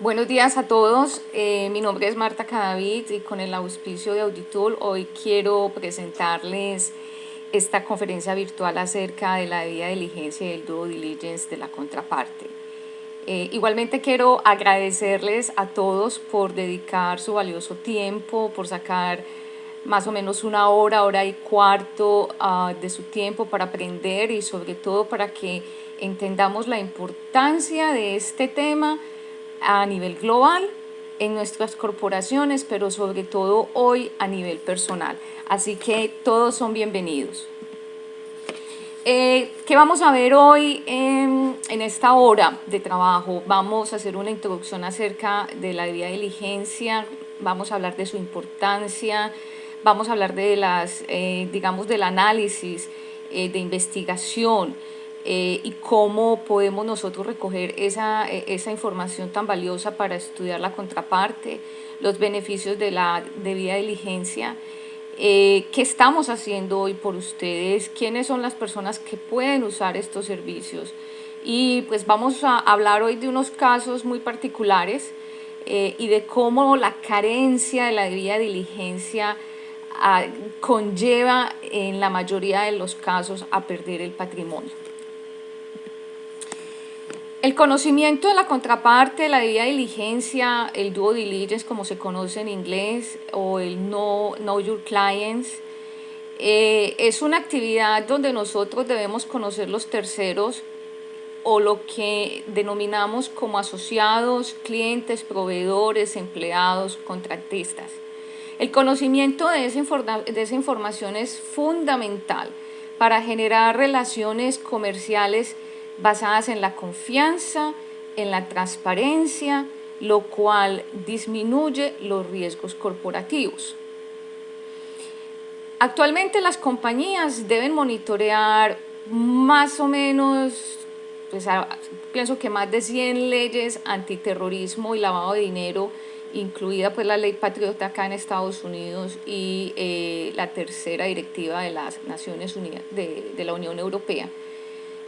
Buenos días a todos, mi nombre es Marta Cadavid y con el auspicio de Auditool hoy quiero presentarles esta conferencia virtual acerca de la debida diligencia y el due diligence de la contraparte. Igualmente quiero agradecerles a todos por dedicar su valioso tiempo, por sacar más o menos una hora, hora y cuarto de su tiempo para aprender y sobre todo para que entendamos la importancia de este tema a nivel global en nuestras corporaciones, pero sobre todo hoy a nivel personal. Así que todos son bienvenidos. ¿Qué vamos a ver hoy en esta hora de trabajo? Vamos a hacer una introducción acerca de la debida diligencia, vamos a hablar de su importancia, vamos a hablar de digamos, del análisis de investigación, y cómo podemos nosotros recoger esa información tan valiosa para estudiar la contraparte, los beneficios de la debida diligencia, qué estamos haciendo hoy por ustedes, quiénes son las personas que pueden usar estos servicios. Y pues vamos a hablar hoy de unos casos muy particulares y de cómo la carencia de la debida diligencia conlleva en la mayoría de los casos a perder el patrimonio. El conocimiento de la contraparte, la debida diligencia, el due diligence como se conoce en inglés, o el know your clients, es una actividad donde nosotros debemos conocer los terceros o lo que denominamos como asociados, clientes, proveedores, empleados, contratistas. El conocimiento de esa información es fundamental para generar relaciones comerciales basadas en la confianza, en la transparencia, lo cual disminuye los riesgos corporativos. Actualmente las compañías deben monitorear más o menos, pues, pienso que más de 100 leyes antiterrorismo y lavado de dinero, incluida pues la ley Patriota acá en Estados Unidos y la tercera directiva de las Naciones Unidas, de la Unión Europea.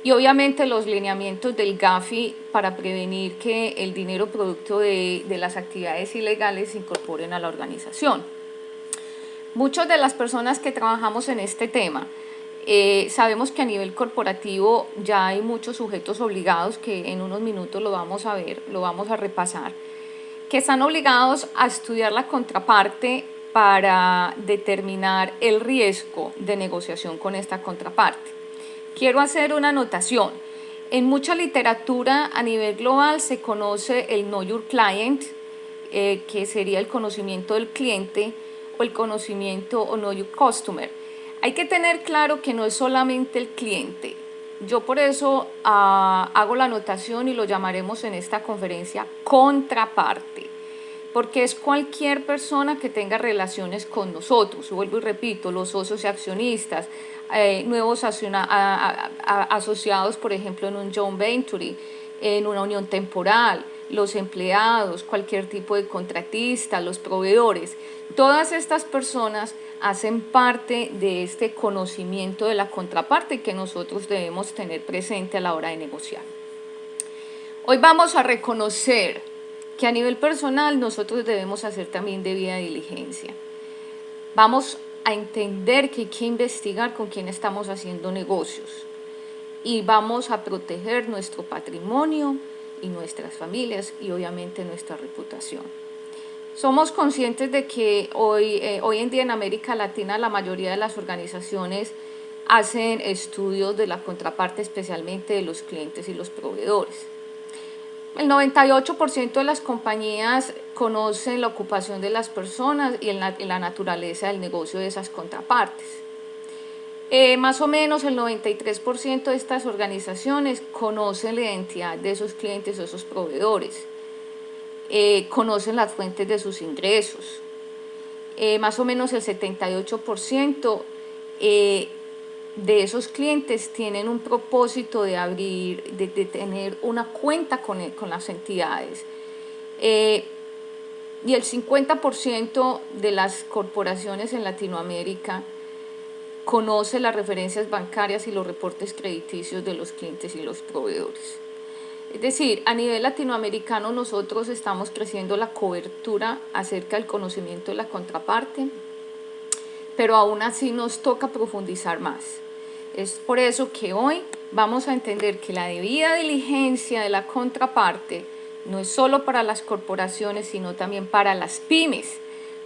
Y obviamente los lineamientos del GAFI para prevenir que el dinero producto de las actividades ilegales se incorporen a la organización. Muchas de las personas que trabajamos en este tema sabemos que a nivel corporativo ya hay muchos sujetos obligados, que en unos minutos lo vamos a ver, lo vamos a repasar, que están obligados a estudiar la contraparte para determinar el riesgo de negociación con esta contraparte. Quiero hacer una anotación. En mucha literatura a nivel global se conoce el Know Your Client, que sería el conocimiento del cliente, o el conocimiento o Know Your Customer. Hay que tener claro que no es solamente el cliente. Yo por eso hago la anotación y lo llamaremos en esta conferencia contraparte, porque es cualquier persona que tenga relaciones con nosotros. Vuelvo y repito, los socios y accionistas, nuevos asociados, por ejemplo, en un joint venture, en una unión temporal, los empleados, cualquier tipo de contratista, los proveedores. Todas estas personas hacen parte de este conocimiento de la contraparte que nosotros debemos tener presente a la hora de negociar. Hoy vamos a reconocer que a nivel personal nosotros debemos hacer también debida diligencia. Vamos a entender que hay que investigar con quién estamos haciendo negocios y vamos a proteger nuestro patrimonio y nuestras familias y obviamente nuestra reputación. Somos conscientes de que hoy en día en América Latina la mayoría de las organizaciones hacen estudios de la contraparte, especialmente de los clientes y los proveedores. El 98% de las compañías conocen la ocupación de las personas y la naturaleza del negocio de esas contrapartes. Más o menos el 93% de estas organizaciones conocen la identidad de esos clientes o esos proveedores, conocen las fuentes de sus ingresos. Más o menos el 78% de esos clientes tienen un propósito de tener una cuenta con las entidades. Y el 50% de las corporaciones en Latinoamérica conoce las referencias bancarias y los reportes crediticios de los clientes y los proveedores. Es decir, a nivel latinoamericano nosotros estamos creciendo la cobertura acerca del conocimiento de la contraparte, pero aún así nos toca profundizar más. Es por eso que hoy vamos a entender que la debida diligencia de la contraparte no es solo para las corporaciones, sino también para las pymes,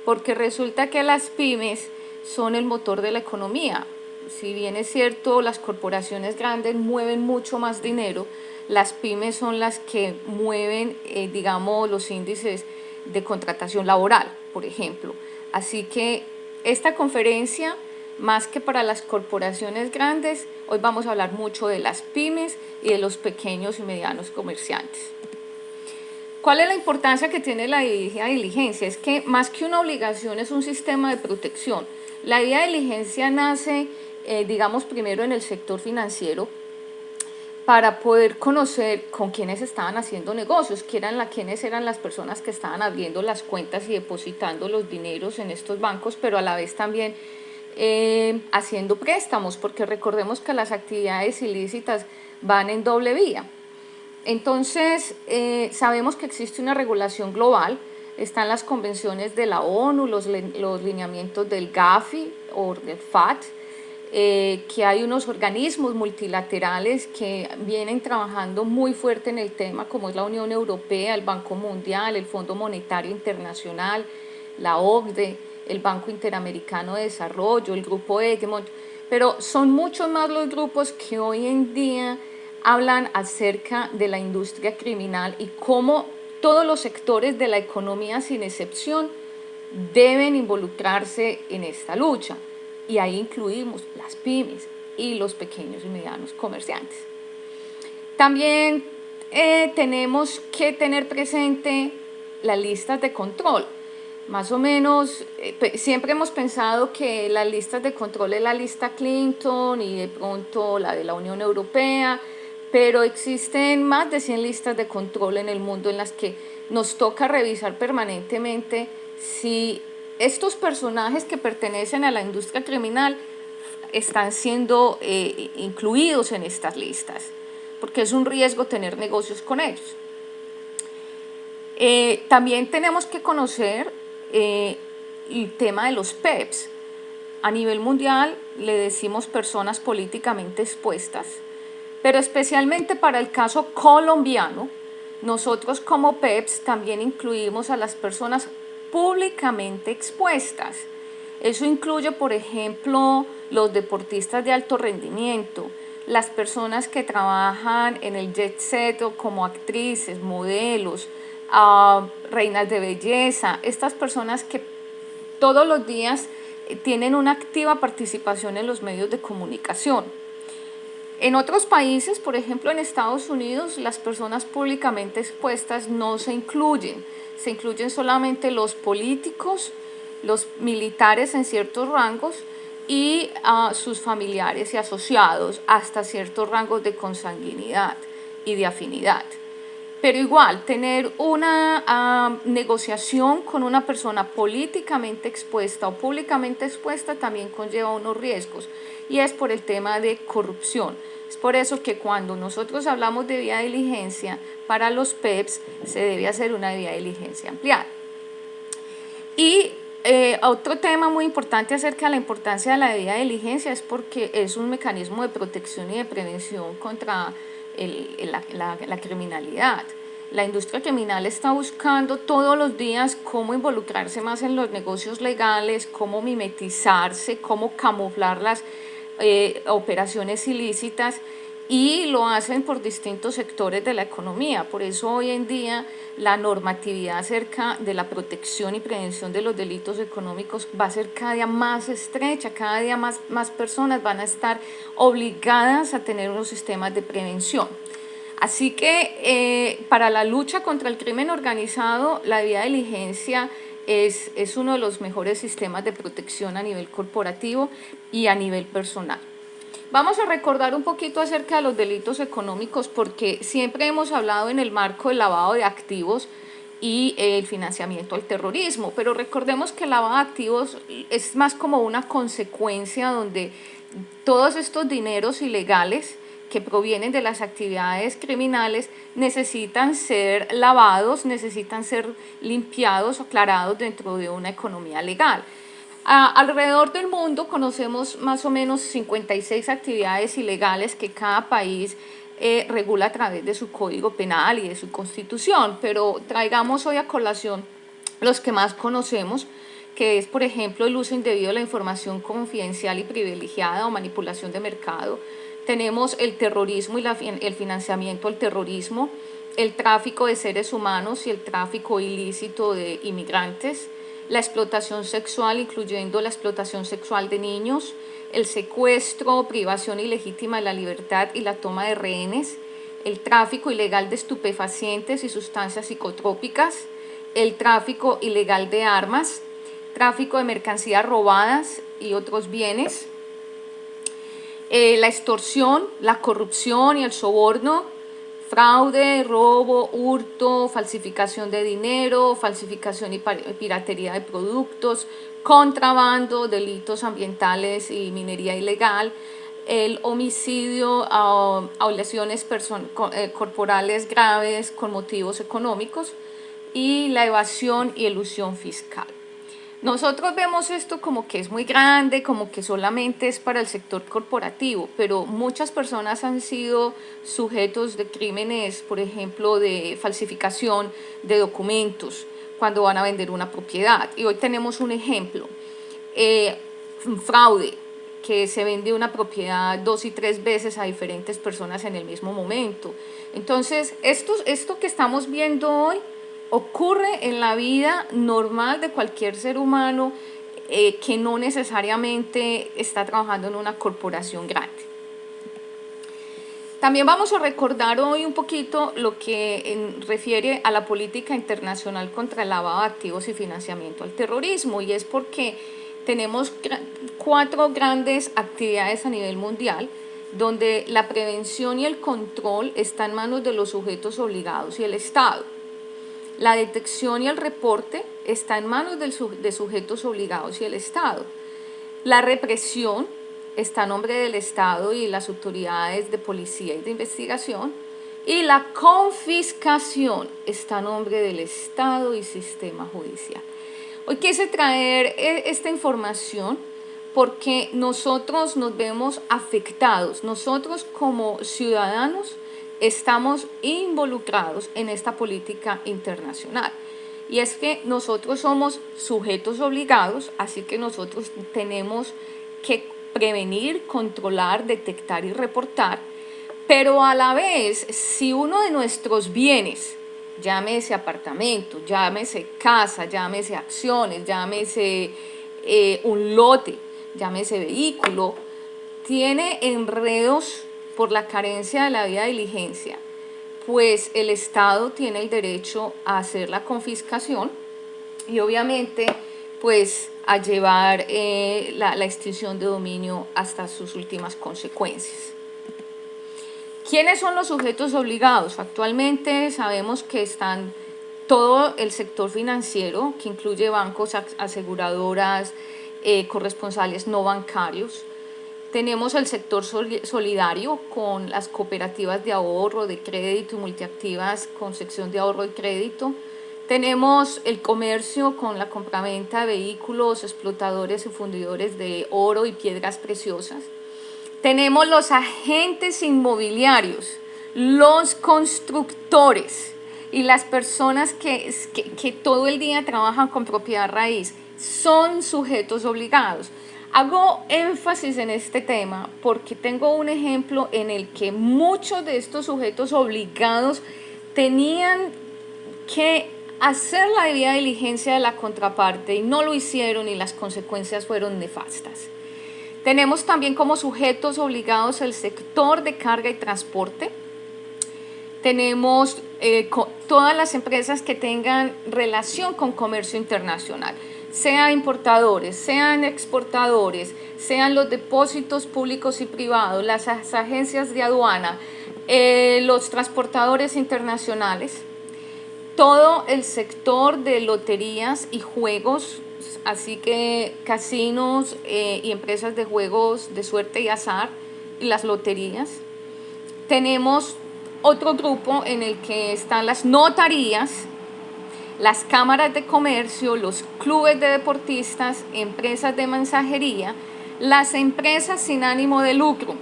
porque resulta que las pymes son el motor de la economía. Si bien es cierto, las corporaciones grandes mueven mucho más dinero, las pymes son las que mueven, digamos, los índices de contratación laboral, por ejemplo. Así que esta conferencia, más que para las corporaciones grandes, hoy vamos a hablar mucho de las pymes y de los pequeños y medianos comerciantes. ¿Cuál es la importancia que tiene la debida diligencia? Es que más que una obligación es un sistema de protección. La debida diligencia nace, digamos, primero en el sector financiero para poder conocer con quiénes estaban haciendo negocios, quiénes eran las personas que estaban abriendo las cuentas y depositando los dineros en estos bancos, pero a la vez también haciendo préstamos, porque recordemos que las actividades ilícitas van en doble vía. Entonces, sabemos que existe una regulación global, están las convenciones de la ONU, los lineamientos del GAFI o del FAT, que hay unos organismos multilaterales que vienen trabajando muy fuerte en el tema, como es la Unión Europea, el Banco Mundial, el Fondo Monetario Internacional, la OCDE, el Banco Interamericano de Desarrollo, el Grupo Egmont, pero son muchos más los grupos que hoy en día hablan acerca de la industria criminal y cómo todos los sectores de la economía, sin excepción, deben involucrarse en esta lucha. Y ahí incluimos las pymes y los pequeños y medianos comerciantes. También tenemos que tener presente las listas de control. Más o menos, siempre hemos pensado que las listas de control es la lista Clinton y de pronto la de la Unión Europea, pero existen más de 100 listas de control en el mundo en las que nos toca revisar permanentemente si estos personajes que pertenecen a la industria criminal están siendo incluidos en estas listas, porque es un riesgo tener negocios con ellos. También tenemos que conocer el tema de los PEPs. A nivel mundial le decimos personas políticamente expuestas, pero especialmente para el caso colombiano, nosotros como PEPs también incluimos a las personas públicamente expuestas. Eso incluye, por ejemplo, los deportistas de alto rendimiento, las personas que trabajan en el jet set como actrices, modelos, reinas de belleza, estas personas que todos los días tienen una activa participación en los medios de comunicación. En otros países, por ejemplo en Estados Unidos, las personas públicamente expuestas no se incluyen solamente los políticos, los militares en ciertos rangos y sus familiares y asociados hasta ciertos rangos de consanguinidad y de afinidad. Pero igual, tener una negociación con una persona políticamente expuesta o públicamente expuesta también conlleva unos riesgos, y es por el tema de corrupción. Es por eso que cuando nosotros hablamos de debida diligencia, para los PEPs se debe hacer una debida diligencia ampliada. Y otro tema muy importante acerca de la importancia de la debida diligencia es porque es un mecanismo de protección y de prevención contra la criminalidad. La industria criminal está buscando todos los días cómo involucrarse más en los negocios legales, cómo mimetizarse, cómo camuflar las operaciones ilícitas, y lo hacen por distintos sectores de la economía. Por eso hoy en día la normatividad acerca de la protección y prevención de los delitos económicos va a ser cada día más estrecha, cada día más personas van a estar obligadas a tener unos sistemas de prevención. Así que para la lucha contra el crimen organizado, la debida diligencia es uno de los mejores sistemas de protección a nivel corporativo y a nivel personal. Vamos a recordar un poquito acerca de los delitos económicos, porque siempre hemos hablado en el marco del lavado de activos y el financiamiento al terrorismo, pero recordemos que el lavado de activos es más como una consecuencia donde todos estos dineros ilegales que provienen de las actividades criminales necesitan ser lavados, necesitan ser limpiados o aclarados dentro de una economía legal. Alrededor del mundo conocemos más o menos 56 actividades ilegales que cada país regula a través de su código penal y de su constitución, pero traigamos hoy a colación los que más conocemos, que es, por ejemplo, el uso indebido de la información confidencial y privilegiada o manipulación de mercado. Tenemos el terrorismo y el financiamiento al terrorismo, el tráfico de seres humanos y el tráfico ilícito de inmigrantes, la explotación sexual, incluyendo la explotación sexual de niños, el secuestro, privación ilegítima de la libertad y la toma de rehenes, el tráfico ilegal de estupefacientes y sustancias psicotrópicas, el tráfico ilegal de armas, tráfico de mercancías robadas y otros bienes, la extorsión, la corrupción y el soborno, fraude, robo, hurto, falsificación de dinero, falsificación y piratería de productos, contrabando, delitos ambientales y minería ilegal, el homicidio o lesiones corporales graves con motivos económicos y la evasión y elusión fiscal. Nosotros vemos esto como que es muy grande, como que solamente es para el sector corporativo, pero muchas personas han sido sujetos de crímenes, por ejemplo, de falsificación de documentos cuando van a vender una propiedad. Y hoy tenemos un ejemplo, fraude, que se vende una propiedad 2 y 3 veces a diferentes personas en el mismo momento. Entonces, esto que estamos viendo hoy ocurre en la vida normal de cualquier ser humano que no necesariamente está trabajando en una corporación grande. También vamos a recordar hoy un poquito lo que refiere a la política internacional contra el lavado de activos y financiamiento al terrorismo, y es porque tenemos 4 grandes actividades a nivel mundial donde la prevención y el control están en manos de los sujetos obligados y el Estado. La detección y el reporte está en manos de sujetos obligados y el Estado. La represión está a nombre del Estado y las autoridades de policía y de investigación. Y la confiscación está a nombre del Estado y sistema judicial. Hoy quise traer esta información porque nosotros nos vemos afectados. Nosotros como ciudadanos estamos involucrados en esta política internacional. Y es que nosotros somos sujetos obligados, así que nosotros tenemos que prevenir, controlar, detectar y reportar. Pero a la vez, si uno de nuestros bienes, llámese apartamento, llámese casa, llámese acciones, llámese un lote, llámese vehículo, tiene enredos por la carencia de la debida diligencia, pues el Estado tiene el derecho a hacer la confiscación y obviamente pues a llevar la extinción de dominio hasta sus últimas consecuencias. ¿Quiénes son los sujetos obligados? Actualmente sabemos que están todo el sector financiero, que incluye bancos, aseguradoras, corresponsales no bancarios. Tenemos el sector solidario con las cooperativas de ahorro, de crédito y multiactivas con sección de ahorro y crédito. Tenemos el comercio con la compraventa de vehículos, explotadores y fundidores de oro y piedras preciosas. Tenemos los agentes inmobiliarios, los constructores y las personas que todo el día trabajan con propiedad raíz. Son sujetos obligados. Hago énfasis en este tema porque tengo un ejemplo en el que muchos de estos sujetos obligados tenían que hacer la debida diligencia de la contraparte y no lo hicieron y las consecuencias fueron nefastas. Tenemos también como sujetos obligados el sector de carga y transporte. Tenemos todas las empresas que tengan relación con comercio internacional, sean importadores, sean exportadores, sean los depósitos públicos y privados, las agencias de aduana, los transportadores internacionales, todo el sector de loterías y juegos, así que casinos y empresas de juegos de suerte y azar, y las loterías. tenemos otro grupo en el que están las notarías, las cámaras de comercio, los clubes de deportistas, empresas de mensajería, las empresas sin ánimo de lucro.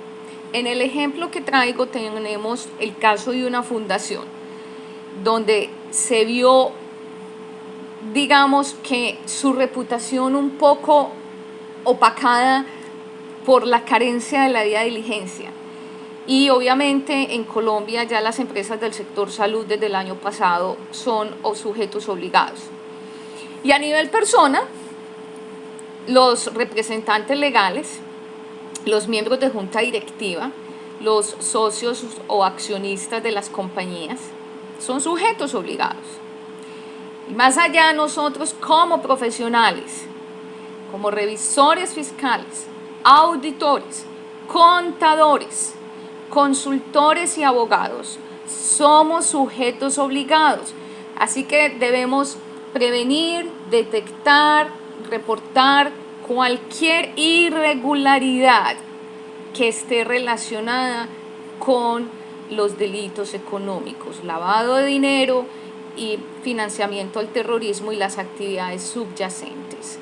En el ejemplo que traigo tenemos el caso de una fundación donde se vio, digamos, que su reputación un poco opacada por la carencia de la debida diligencia. Y obviamente en Colombia ya las empresas del sector salud desde el año pasado son sujetos obligados. Y a nivel persona, los representantes legales, los miembros de junta directiva, los socios o accionistas de las compañías son sujetos obligados. Y más allá, nosotros como profesionales, como revisores fiscales, auditores, contadores, consultores y abogados, somos sujetos obligados. Así que debemos prevenir, detectar, reportar cualquier irregularidad que esté relacionada con los delitos económicos, lavado de dinero y financiamiento al terrorismo y las actividades subyacentes.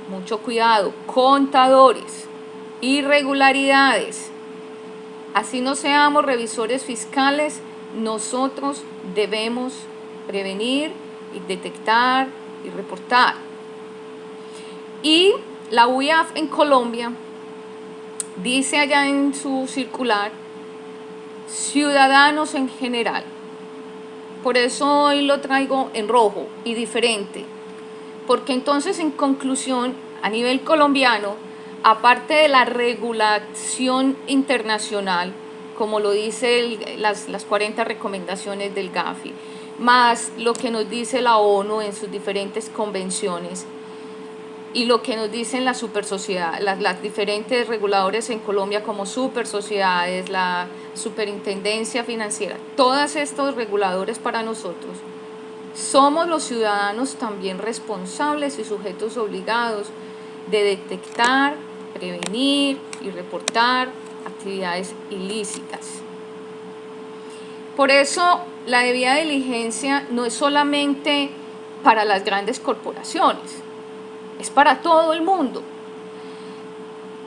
Mucho cuidado, contadores, irregularidades. Así no seamos revisores fiscales, nosotros debemos prevenir y detectar y reportar. Y la UIAF en Colombia dice allá en su circular, ciudadanos en general. Por eso hoy lo traigo en rojo y diferente, porque entonces en conclusión, a nivel colombiano, aparte de la regulación internacional, como lo dice las 40 recomendaciones del GAFI, más lo que nos dice la ONU en sus diferentes convenciones, y lo que nos dicen las supersociedades, las diferentes reguladores en Colombia como supersociedades, la superintendencia financiera, todos estos reguladores para nosotros, somos los ciudadanos también responsables y sujetos obligados de detectar, prevenir y reportar actividades ilícitas. Por eso la debida diligencia no es solamente para las grandes corporaciones, es para todo el mundo.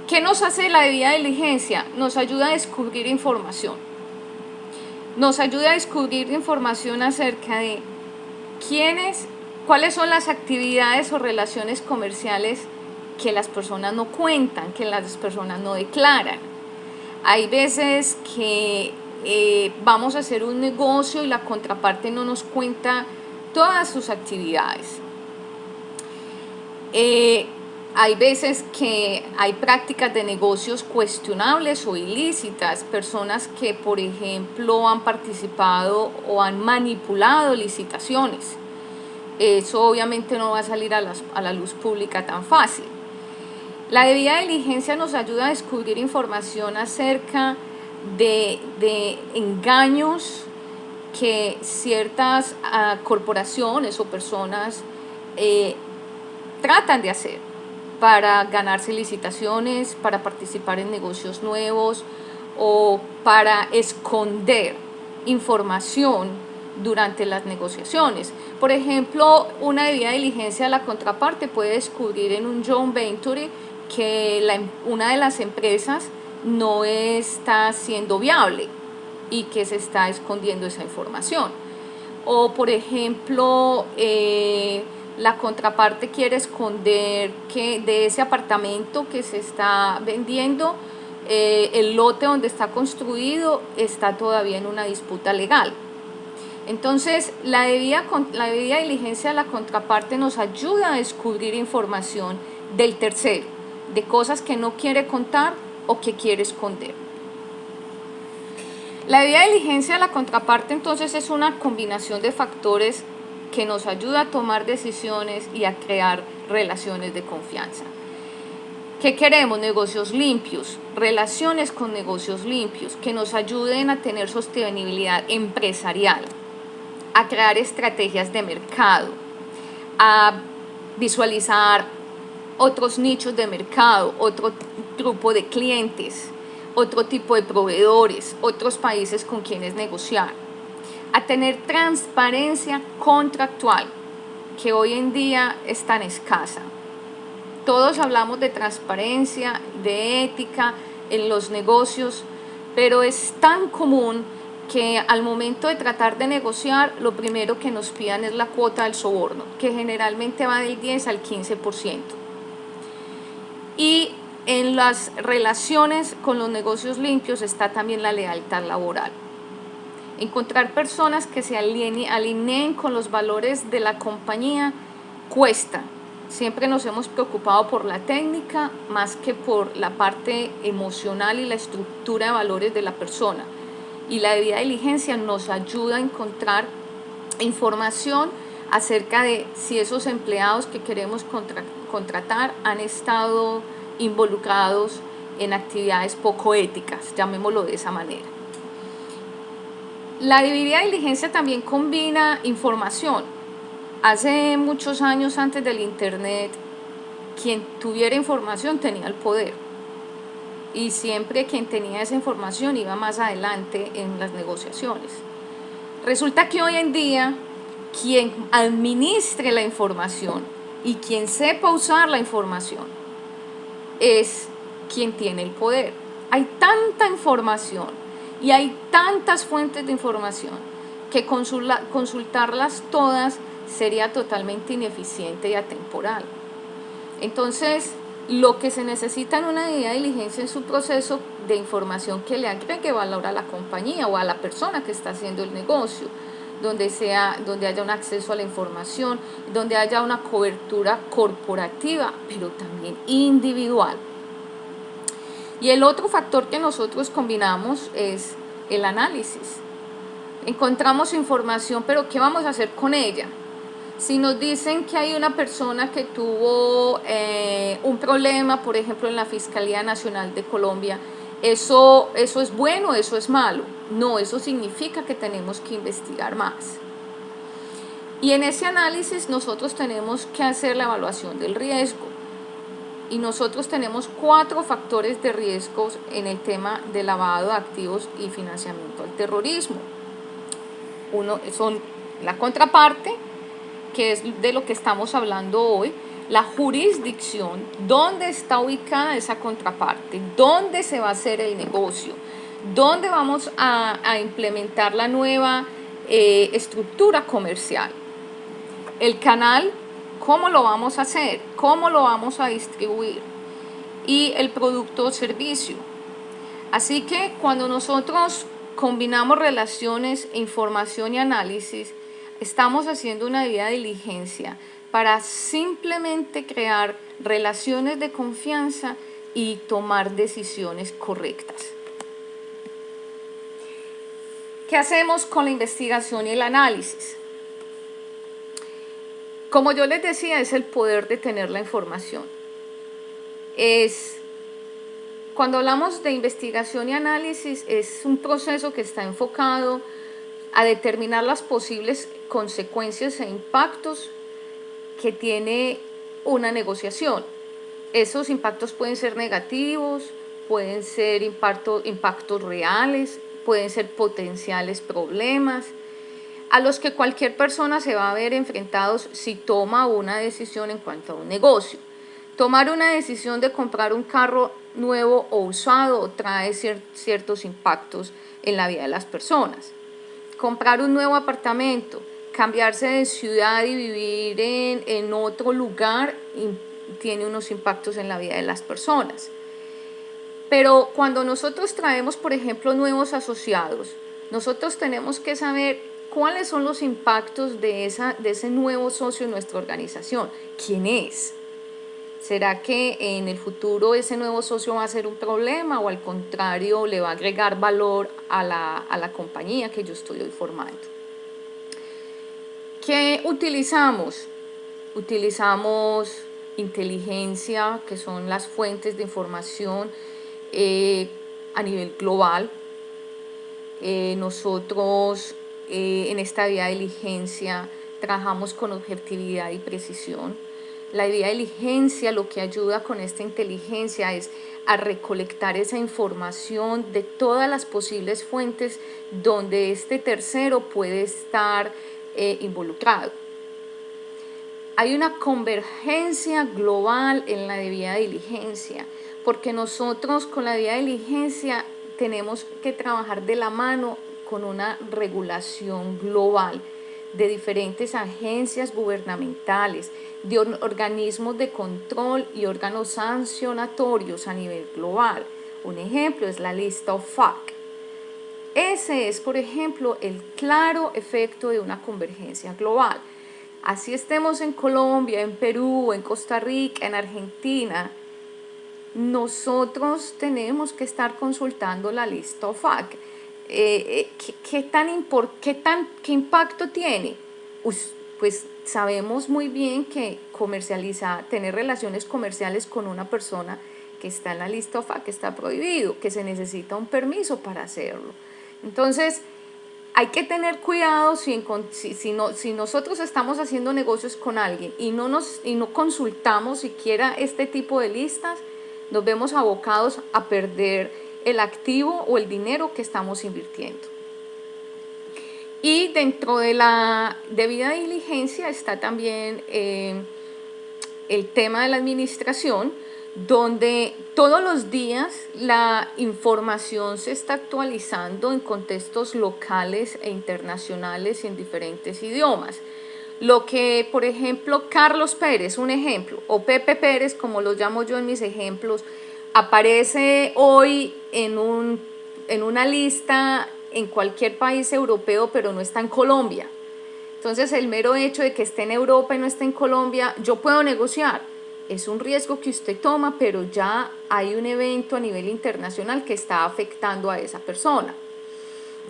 ¿Qué nos hace la debida diligencia? Nos ayuda a descubrir información. Nos ayuda a descubrir información acerca de cuáles son las actividades o relaciones comerciales que las personas no cuentan, que las personas no declaran. Hay veces que vamos a hacer un negocio y la contraparte no nos cuenta todas sus actividades. Hay veces que hay prácticas de negocios cuestionables o ilícitas, personas que, por ejemplo, han participado o han manipulado licitaciones. Eso obviamente no va a salir a la luz pública tan fácil. La debida diligencia nos ayuda a descubrir información acerca de engaños que ciertas corporaciones o personas tratan de hacer para ganarse licitaciones, para participar en negocios nuevos o para esconder información durante las negociaciones. Por ejemplo, una debida diligencia de la contraparte puede descubrir en un joint venture que una de las empresas no está siendo viable y que se está escondiendo esa información. O, por ejemplo, la contraparte quiere esconder que de ese apartamento que se está vendiendo, el lote donde está construido está todavía en una disputa legal. Entonces, la debida diligencia de la contraparte nos ayuda a descubrir información del tercero, de cosas que no quiere contar o que quiere esconder. La debida diligencia de la contraparte entonces es una combinación de factores que nos ayuda a tomar decisiones y a crear relaciones de confianza. ¿Qué queremos? Negocios limpios, relaciones con negocios limpios que nos ayuden a tener sostenibilidad empresarial, a crear estrategias de mercado, a visualizar otros nichos de mercado, otro grupo de clientes, otro tipo de proveedores, otros países con quienes negociar, a tener transparencia contractual, que hoy en día es tan escasa. Todos hablamos de transparencia, de ética en los negocios, pero es tan común que al momento de tratar de negociar, lo primero que nos pidan es la cuota del soborno, que generalmente va del 10 al 15%. Y en las relaciones con los negocios limpios está también la lealtad laboral. Encontrar personas que se alineen con los valores de la compañía cuesta. Siempre nos hemos preocupado por la técnica más que por la parte emocional y la estructura de valores de la persona. Y la debida diligencia nos ayuda a encontrar información acerca de si esos empleados que queremos contratar han estado involucrados en actividades poco éticas, llamémoslo de esa manera. La debida diligencia también combina información. Hace muchos años antes del internet, quien tuviera información tenía el poder. Y siempre quien tenía esa información iba más adelante en las negociaciones. Resulta que hoy en día, quien administre la información y quien sepa usar la información es quien tiene el poder. Hay tanta información y hay tantas fuentes de información que consultarlas todas sería totalmente ineficiente y atemporal. Entonces, lo que se necesita en una debida diligencia en su proceso de información que le agregue valor a la compañía o a la persona que está haciendo el negocio, donde haya un acceso a la información, donde haya una cobertura corporativa, pero también individual. Y el otro factor que nosotros combinamos es el análisis. Encontramos información, pero ¿qué vamos a hacer con ella? Si nos dicen que hay una persona que tuvo un problema, por ejemplo, en la Fiscalía Nacional de Colombia, ¿eso es bueno, eso es malo? No, eso significa que tenemos que investigar más. Y en ese análisis nosotros tenemos que hacer la evaluación del riesgo. Y nosotros tenemos 4 factores de riesgos en el tema de lavado de activos y financiamiento al terrorismo. Uno son la contraparte, que es de lo que estamos hablando hoy, la jurisdicción, dónde está ubicada esa contraparte, dónde se va a hacer el negocio, dónde vamos a implementar la nueva estructura comercial, el canal, cómo lo vamos a hacer, cómo lo vamos a distribuir y el producto o servicio. Así que cuando nosotros combinamos relaciones, información y análisis, estamos haciendo una debida diligencia para simplemente crear relaciones de confianza y tomar decisiones correctas. ¿Qué hacemos con la investigación y el análisis? Como yo les decía, es el poder de tener la información. Cuando hablamos de investigación y análisis, es un proceso que está enfocado a determinar las posibles consecuencias e impactos que tiene una negociación. Esos impactos pueden ser negativos, pueden ser impactos reales, pueden ser potenciales problemas, a los que cualquier persona se va a ver enfrentados si toma una decisión en cuanto a un negocio. Tomar una decisión de comprar un carro nuevo o usado trae ciertos impactos en la vida de las personas. Comprar un nuevo apartamento, cambiarse de ciudad y vivir en otro lugar tiene unos impactos en la vida de las personas. Pero cuando nosotros traemos, por ejemplo, nuevos asociados, nosotros tenemos que saber cuáles son los impactos de ese nuevo socio en nuestra organización. ¿Quién es? ¿Será que en el futuro ese nuevo socio va a ser un problema o al contrario le va a agregar valor a la compañía que yo estoy hoy formando? ¿Qué utilizamos? Utilizamos inteligencia, que son las fuentes de información a nivel global. Nosotros en esta vía de diligencia trabajamos con objetividad y precisión. La debida diligencia lo que ayuda con esta inteligencia es a recolectar esa información de todas las posibles fuentes donde este tercero puede estar involucrado. Hay una convergencia global en la debida diligencia, porque nosotros con la debida diligencia tenemos que trabajar de la mano con una regulación global de diferentes agencias gubernamentales, de organismos de control y órganos sancionatorios a nivel global. Un ejemplo es la lista OFAC. Ese es, por ejemplo, el claro efecto de una convergencia global. Así estemos en Colombia, en Perú, en Costa Rica, en Argentina, nosotros tenemos que estar consultando la lista OFAC. ¿Qué impacto tiene? Pues sabemos muy bien que tener relaciones comerciales con una persona que está en la lista OFAC está prohibido, que se necesita un permiso para hacerlo. Entonces, hay que tener cuidado si nosotros estamos haciendo negocios con alguien y no consultamos siquiera este tipo de listas, nos vemos abocados a perder el activo o el dinero que estamos invirtiendo. Y dentro de la debida diligencia está también el tema de la administración, donde todos los días la información se está actualizando en contextos locales e internacionales y en diferentes idiomas. Lo que, por ejemplo, Carlos Pérez, un ejemplo, o Pepe Pérez, como lo llamo yo en mis ejemplos, aparece hoy en una lista en cualquier país europeo, pero no está en Colombia. Entonces, el mero hecho de que esté en Europa y no esté en Colombia, yo puedo negociar. Es un riesgo que usted toma, pero ya hay un evento a nivel internacional que está afectando a esa persona.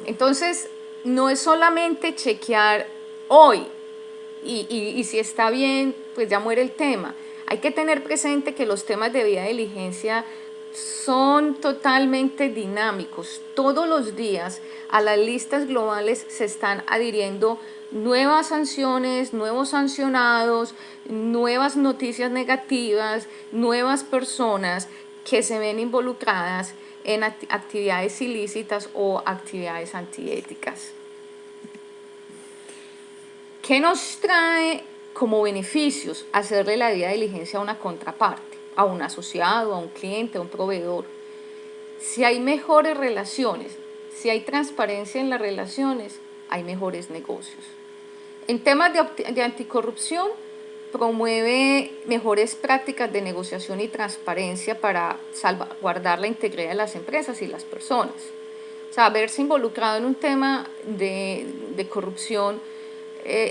Entonces, no es solamente chequear hoy y si está bien, pues ya muere el tema. Hay que tener presente que los temas de debida diligencia son totalmente dinámicos. Todos los días a las listas globales se están adhiriendo nuevas sanciones, nuevos sancionados, nuevas noticias negativas, nuevas personas que se ven involucradas en actividades ilícitas o actividades antiéticas. ¿Qué nos trae como beneficios hacerle la debida diligencia a una contraparte, a un asociado, a un cliente, a un proveedor? Si hay mejores relaciones, si hay transparencia en las relaciones, hay mejores negocios. En temas de anticorrupción, promueve mejores prácticas de negociación y transparencia para salvaguardar la integridad de las empresas y las personas. O sea, verse involucrado en un tema de corrupción,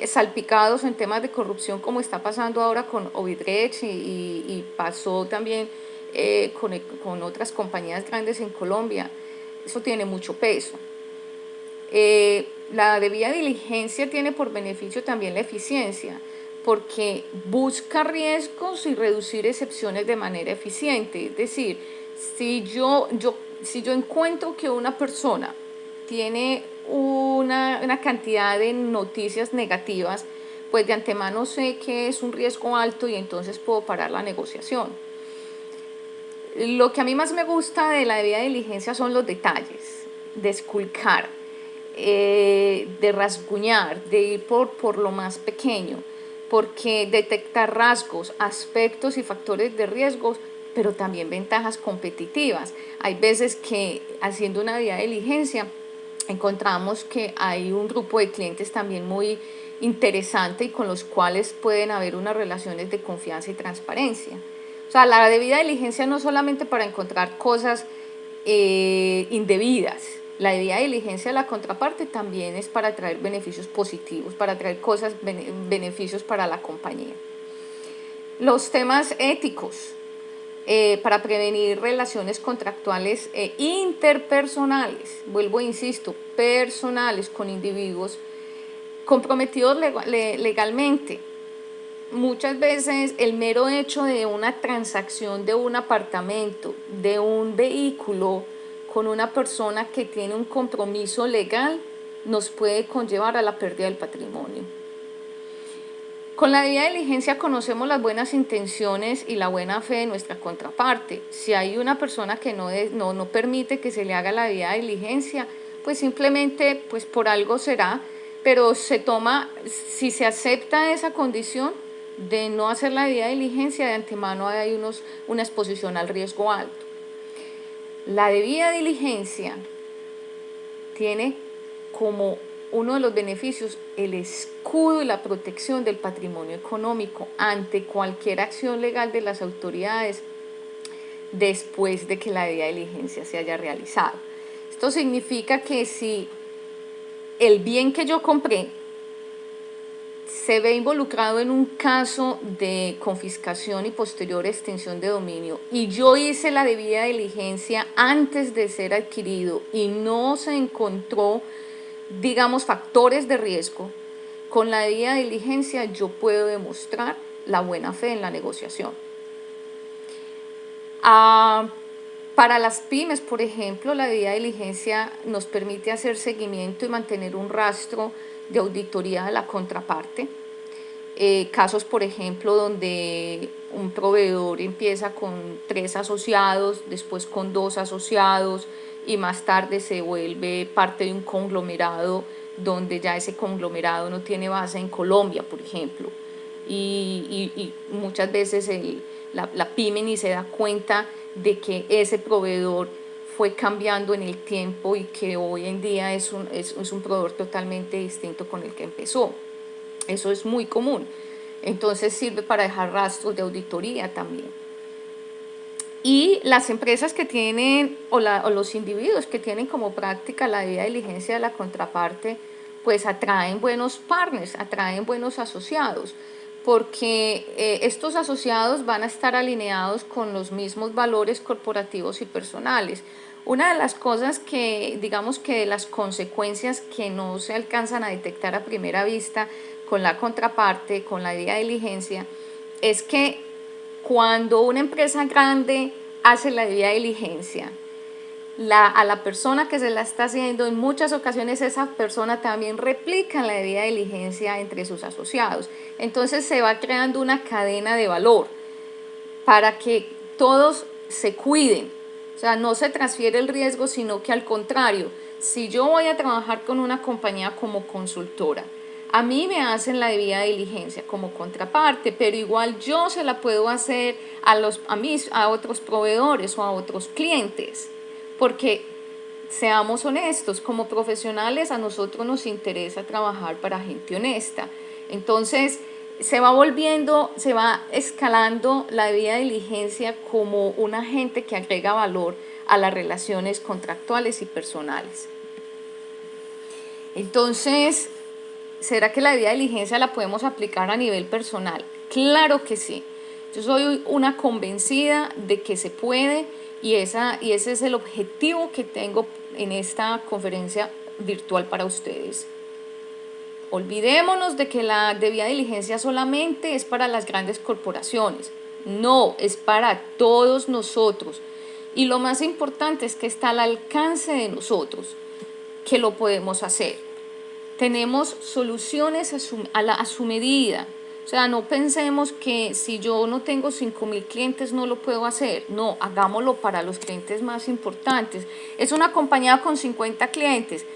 salpicados en temas de corrupción como está pasando ahora con Odebrecht y pasó también con otras compañías grandes en Colombia, eso tiene mucho peso. La debida diligencia tiene por beneficio también la eficiencia, porque busca riesgos y reducir excepciones de manera eficiente. Es decir, si yo encuentro que una persona tiene una cantidad de noticias negativas, pues de antemano sé que es un riesgo alto y entonces puedo parar la negociación. Lo que a mí más me gusta de la debida diligencia son los detalles, de esculcar, de rasguñar, de ir por lo más pequeño, porque detectar rasgos, aspectos y factores de riesgos, pero también ventajas competitivas. Hay veces que haciendo una debida diligencia encontramos que hay un grupo de clientes también muy interesante y con los cuales pueden haber unas relaciones de confianza y transparencia. O sea, la debida diligencia no solamente para encontrar cosas indebidas. La debida diligencia de la contraparte también es para traer beneficios positivos, para traer beneficios para la compañía. Los temas éticos, para prevenir relaciones contractuales e interpersonales, vuelvo e insisto, personales con individuos comprometidos legalmente. Muchas veces el mero hecho de una transacción de un apartamento, de un vehículo con una persona que tiene un compromiso legal, nos puede conllevar a la pérdida del patrimonio. Con la debida diligencia conocemos las buenas intenciones y la buena fe de nuestra contraparte. Si hay una persona que no permite que se le haga la debida diligencia, pues simplemente pues por algo será, pero si se acepta esa condición de no hacer la debida diligencia, de antemano hay una exposición al riesgo alto. La debida diligencia tiene como uno de los beneficios el escudo y la protección del patrimonio económico ante cualquier acción legal de las autoridades después de que la debida diligencia se haya realizado. Esto significa que si el bien que yo compré se ve involucrado en un caso de confiscación y posterior extinción de dominio y yo hice la debida diligencia antes de ser adquirido y no se encontró, digamos, factores de riesgo, con la debida diligencia yo puedo demostrar la buena fe en la negociación. Para las pymes, por ejemplo, la debida diligencia nos permite hacer seguimiento y mantener un rastro de auditoría de la contraparte. Casos, por ejemplo, donde un proveedor empieza con 3 asociados, después con 2 asociados y más tarde se vuelve parte de un conglomerado donde ya ese conglomerado no tiene base en Colombia, por ejemplo. Y muchas veces la pyme ni se da cuenta de que ese proveedor fue cambiando en el tiempo y que hoy en día es un proveedor totalmente distinto con el que empezó. Eso es muy común. Entonces sirve para dejar rastros de auditoría también. Y las empresas que tienen, o los individuos que tienen como práctica la debida diligencia de la contraparte, pues atraen buenos partners, atraen buenos asociados, porque estos asociados van a estar alineados con los mismos valores corporativos y personales. Una de las cosas que, digamos que de las consecuencias que no se alcanzan a detectar a primera vista con la contraparte, con la debida diligencia, es que cuando una empresa grande hace la debida diligencia, a la persona que se la está haciendo, en muchas ocasiones esa persona también replica la debida diligencia entre sus asociados. Entonces se va creando una cadena de valor para que todos se cuiden. O sea, no se transfiere el riesgo, sino que al contrario, si yo voy a trabajar con una compañía como consultora, a mí me hacen la debida diligencia como contraparte, pero igual yo se la puedo hacer a otros proveedores o a otros clientes. Porque seamos honestos, como profesionales a nosotros nos interesa trabajar para gente honesta. Entonces se va escalando la debida diligencia como un agente que agrega valor a las relaciones contractuales y personales. Entonces, ¿será que la debida diligencia la podemos aplicar a nivel personal? Claro que sí. Yo soy una convencida de que se puede y ese es el objetivo que tengo en esta conferencia virtual para ustedes. Olvidémonos de que la debida diligencia solamente es para las grandes corporaciones. No, es para todos nosotros. Y lo más importante es que está al alcance de nosotros, que lo podemos hacer. Tenemos soluciones a su medida. O sea, no pensemos que si yo no tengo 5.000 clientes no lo puedo hacer. No, hagámoslo para los clientes más importantes. Es una compañía con 50 clientes.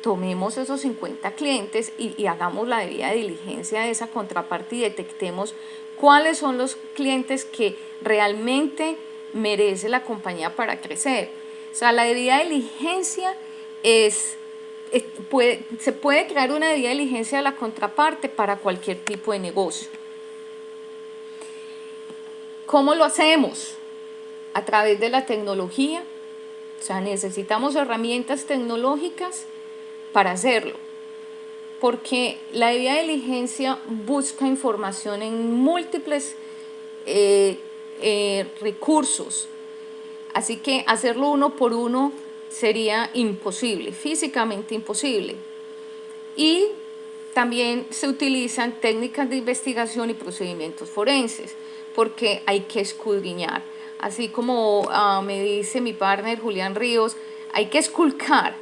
Tomemos esos 50 clientes y hagamos la debida diligencia de esa contraparte y detectemos cuáles son los clientes que realmente merece la compañía para crecer. O sea, la debida diligencia se puede crear una debida diligencia de la contraparte para cualquier tipo de negocio. ¿Cómo lo hacemos? A través de la tecnología. O sea, necesitamos herramientas tecnológicas para hacerlo, porque la debida diligencia busca información en múltiples recursos, así que hacerlo uno por uno sería imposible, físicamente imposible. Y también se utilizan técnicas de investigación y procedimientos forenses, porque hay que escudriñar. Así como me dice mi partner Julián Ríos, hay que esculcar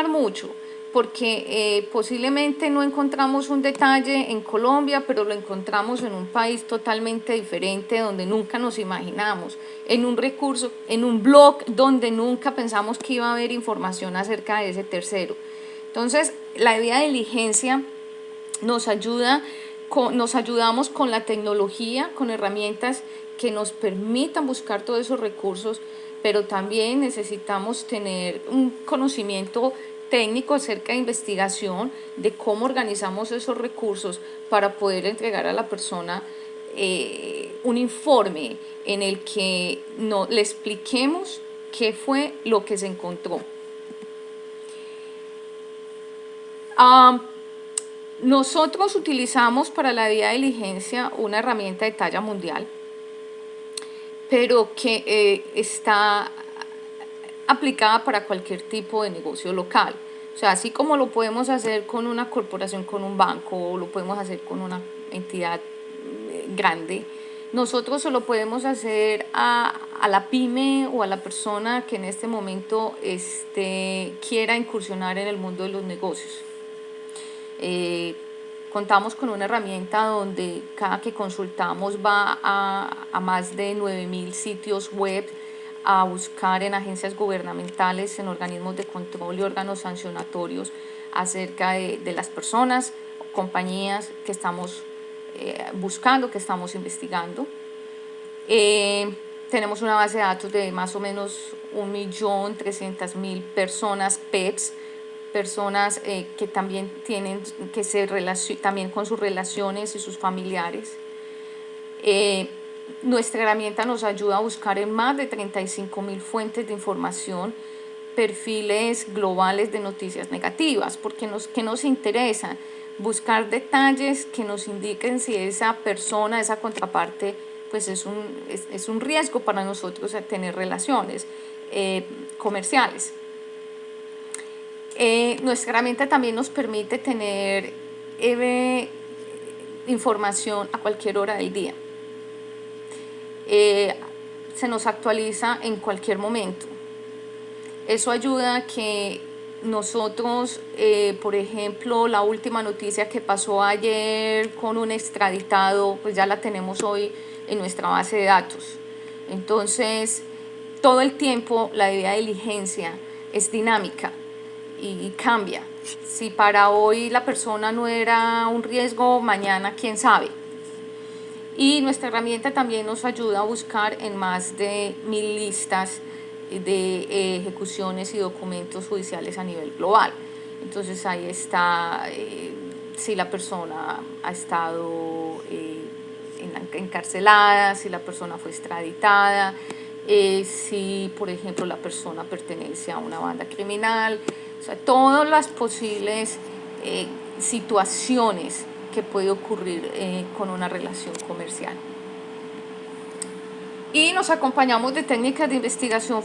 mucho, porque posiblemente no encontramos un detalle en Colombia, pero lo encontramos en un país totalmente diferente donde nunca nos imaginamos, en un recurso, en un blog donde nunca pensamos que iba a haber información acerca de ese tercero. Entonces, la debida diligencia nos ayudamos con la tecnología, con herramientas que nos permitan buscar todos esos recursos, pero también necesitamos tener un conocimiento técnico acerca de investigación, de cómo organizamos esos recursos para poder entregar a la persona un informe en el que le expliquemos qué fue lo que se encontró. Nosotros utilizamos para la debida diligencia una herramienta de talla mundial, pero que está aplicada para cualquier tipo de negocio local. O sea, así como lo podemos hacer con una corporación, con un banco, o lo podemos hacer con una entidad grande, nosotros se lo podemos hacer a la pyme o a la persona que en este momento quiera incursionar en el mundo de los negocios. Contamos con una herramienta donde cada que consultamos va a más de 9.000 sitios web, a buscar en agencias gubernamentales, en organismos de control y órganos sancionatorios acerca de las personas, compañías que estamos buscando, que estamos investigando. Tenemos una base de datos de más o menos 1.300.000 personas, PEPs, personas que también tienen que también con sus relaciones y sus familiares. Nuestra herramienta nos ayuda a buscar en más de 35.000 fuentes de información, perfiles globales de noticias negativas, porque ¿qué nos interesa? Buscar detalles que nos indiquen si esa persona, esa contraparte, pues es un riesgo para nosotros a tener relaciones comerciales. Nuestra herramienta también nos permite tener información a cualquier hora del día. Se nos actualiza en cualquier momento. Eso ayuda a que nosotros, por ejemplo, la última noticia que pasó ayer con un extraditado, pues ya la tenemos hoy en nuestra base de datos. Entonces, todo el tiempo la debida diligencia es dinámica y cambia. Si para hoy la persona no era un riesgo, mañana quién sabe. Y nuestra herramienta también nos ayuda a buscar en más de 1.000 listas de ejecuciones y documentos judiciales a nivel global. Entonces ahí está si la persona ha estado encarcelada, si la persona fue extraditada, si por ejemplo la persona pertenece a una banda criminal, o sea, todas las posibles situaciones que puede ocurrir con una relación comercial. Y nos acompañamos de técnicas de investigación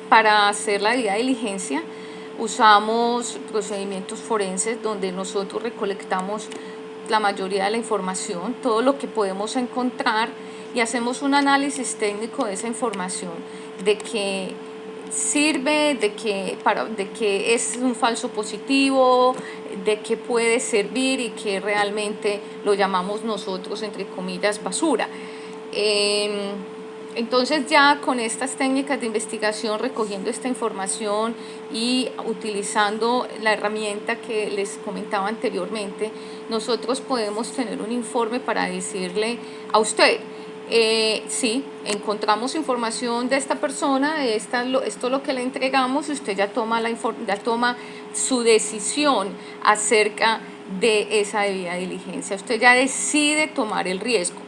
para hacer la debida diligencia. Usamos procedimientos forenses donde nosotros recolectamos la mayoría de la información, todo lo que podemos encontrar, y hacemos un análisis técnico de esa información, de que sirve, de que es un falso positivo, de que puede servir y que realmente lo llamamos nosotros, entre comillas, basura. Entonces ya con estas técnicas de investigación, recogiendo esta información y utilizando la herramienta que les comentaba anteriormente, nosotros podemos tener un informe para decirle a usted, sí, encontramos información de esta persona, esto es lo que le entregamos, y usted ya toma su decisión acerca de esa debida diligencia. Usted ya decide tomar el riesgo,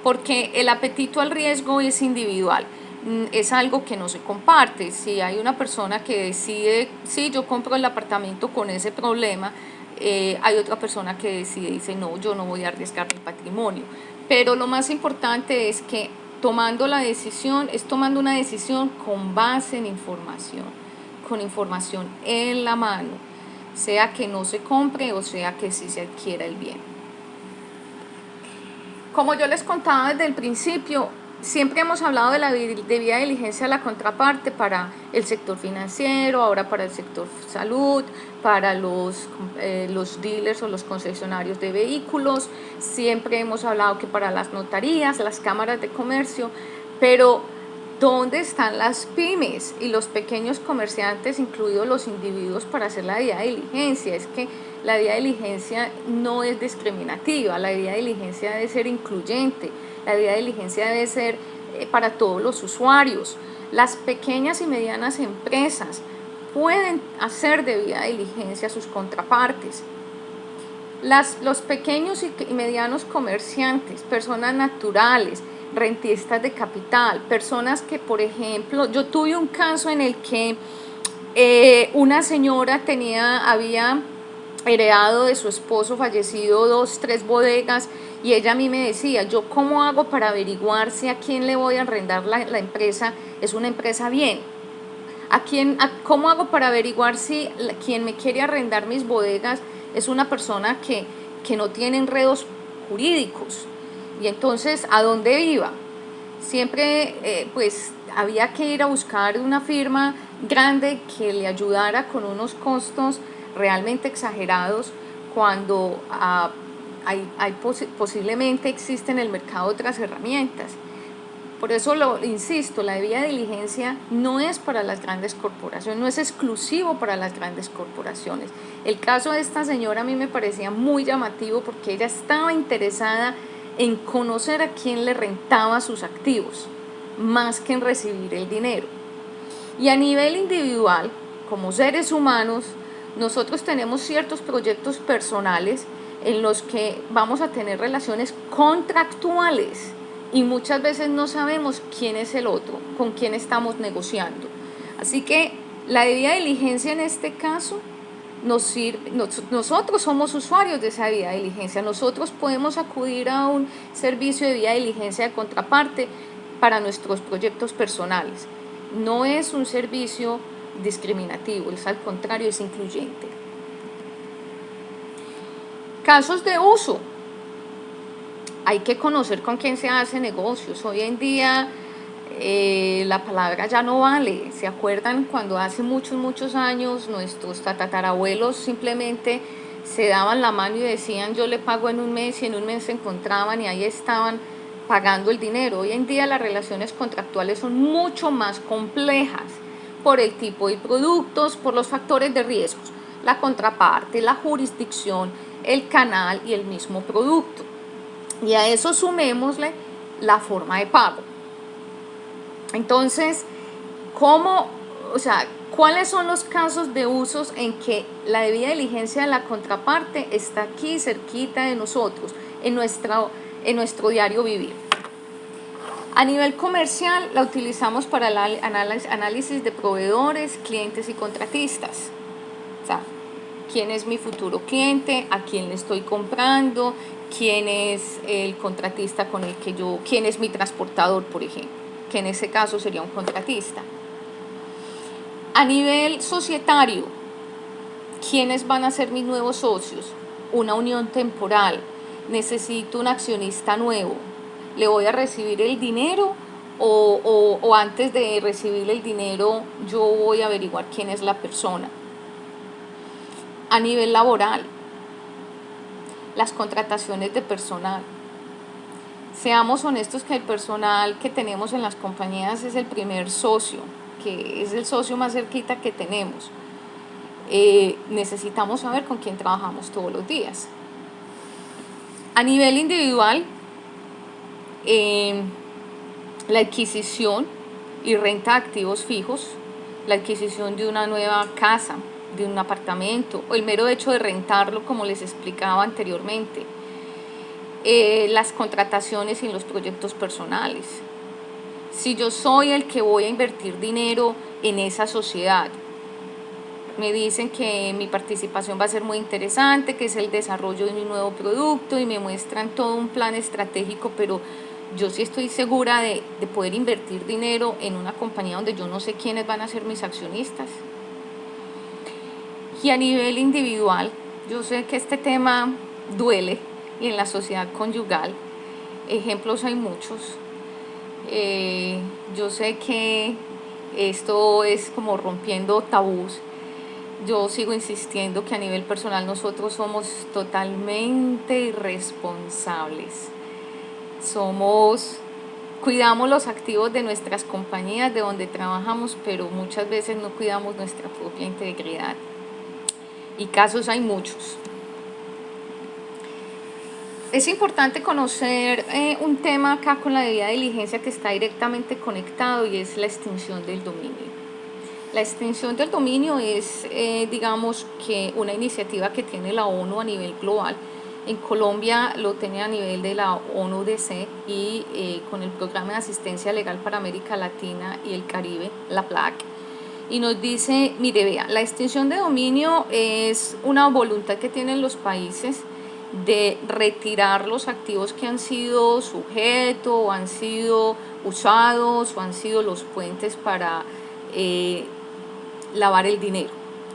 porque el apetito al riesgo es individual, es algo que no se comparte. Si hay una persona que decide, sí, yo compro el apartamento con ese problema, hay otra persona que decide, dice, no, yo no voy a arriesgar mi patrimonio. Pero lo más importante es que tomando una decisión con base en información, con información en la mano, sea que no se compre o sea que sí se adquiera el bien. Como yo les contaba desde el principio, Siempre hemos hablado de la debida diligencia de la contraparte para el sector financiero, ahora para el sector salud, para los dealers o los concesionarios de vehículos. Siempre hemos hablado que para las notarías, las cámaras de comercio, pero ¿dónde están las pymes y los pequeños comerciantes, incluidos los individuos, para hacer la debida diligencia? Es que la debida diligencia no es discriminativa, la debida diligencia debe ser incluyente. La debida diligencia debe ser para todos los usuarios. Las pequeñas y medianas empresas pueden hacer debida diligencia a sus contrapartes. Los pequeños y medianos comerciantes, personas naturales, rentistas de capital, personas que, por ejemplo, yo tuve un caso en el que una señora había heredado de su esposo fallecido 2, 3 bodegas, y ella a mí me decía, yo cómo hago para averiguar si a quién le voy a arrendar la empresa es una empresa bien, cómo hago para averiguar si quien me quiere arrendar mis bodegas es una persona que no tiene enredos jurídicos, y entonces a dónde iba. Siempre pues había que ir a buscar una firma grande que le ayudara con unos costos realmente exagerados, cuando posiblemente existen en el mercado otras herramientas. Por eso insisto, la debida diligencia no es para las grandes corporaciones, no es exclusivo para las grandes corporaciones. El caso de esta señora a mí me parecía muy llamativo, porque ella estaba interesada en conocer a quién le rentaba sus activos, más que en recibir el dinero. Y a nivel individual, como seres humanos, nosotros tenemos ciertos proyectos personales en los que vamos a tener relaciones contractuales, y muchas veces no sabemos quién es el otro, con quién estamos negociando. Así que la debida diligencia en este caso nos sirve. Nosotros somos usuarios de esa debida diligencia, nosotros podemos acudir a un servicio de debida diligencia de contraparte para nuestros proyectos personales. No es un servicio discriminativo, es al contrario, es incluyente. Casos de uso. Hay que conocer con quién se hace negocios. Hoy en día la palabra ya no vale. ¿Se acuerdan cuando hace muchos años nuestros tatarabuelos simplemente se daban la mano y decían yo le pago en un mes, y en un mes se encontraban y ahí estaban pagando el dinero? Hoy en día las relaciones contractuales son mucho más complejas por el tipo de productos, por los factores de riesgos, la contraparte, la jurisdicción, el canal y el mismo producto. Y a eso sumémosle la forma de pago. Entonces, ¿cuáles son los casos de usos en que la debida diligencia de la contraparte está aquí cerquita de nosotros, en nuestro diario vivir? A nivel comercial la utilizamos para el análisis de proveedores, clientes y contratistas. O sea, ¿quién es mi futuro cliente? ¿A quién le estoy comprando? ¿Quién es el contratista con el que quién es mi transportador, por ejemplo? Que en ese caso sería un contratista. A nivel societario, ¿quiénes van a ser mis nuevos socios? Una unión temporal. Necesito un accionista nuevo. ¿Le voy a recibir el dinero o antes de recibir el dinero yo voy a averiguar quién es la persona? A nivel laboral, las contrataciones de personal. Seamos honestos que el personal que tenemos en las compañías es el primer socio, que es el socio más cerquita que tenemos. Necesitamos saber con quién trabajamos todos los días. A nivel individual, la adquisición y renta de activos fijos, la adquisición de una nueva casa, de un apartamento, o el mero hecho de rentarlo, como les explicaba anteriormente. Las contrataciones y los proyectos personales. Si yo soy el que voy a invertir dinero en esa sociedad, me dicen que mi participación va a ser muy interesante, que es el desarrollo de un nuevo producto, y me muestran todo un plan estratégico, pero yo sí estoy segura de poder invertir dinero en una compañía donde yo no sé quiénes van a ser mis accionistas. Y a nivel individual, yo sé que este tema duele, y en la sociedad conyugal ejemplos hay muchos. Yo sé que esto es como rompiendo tabús. Yo sigo insistiendo que a nivel personal nosotros somos totalmente irresponsables. Cuidamos los activos de nuestras compañías, de donde trabajamos, pero muchas veces no cuidamos nuestra propia integridad. Y casos hay muchos. Es importante conocer un tema acá con la debida diligencia que está directamente conectado, y es la extinción del dominio. La extinción del dominio es, digamos, que una iniciativa que tiene la ONU a nivel global. En Colombia lo tiene a nivel de la ONU-DC y con el Programa de Asistencia Legal para América Latina y el Caribe, la PLAC. Y nos dice, mire, vea, la extinción de dominio es una voluntad que tienen los países de retirar los activos que han sido sujeto o han sido usados o han sido los puentes para lavar el dinero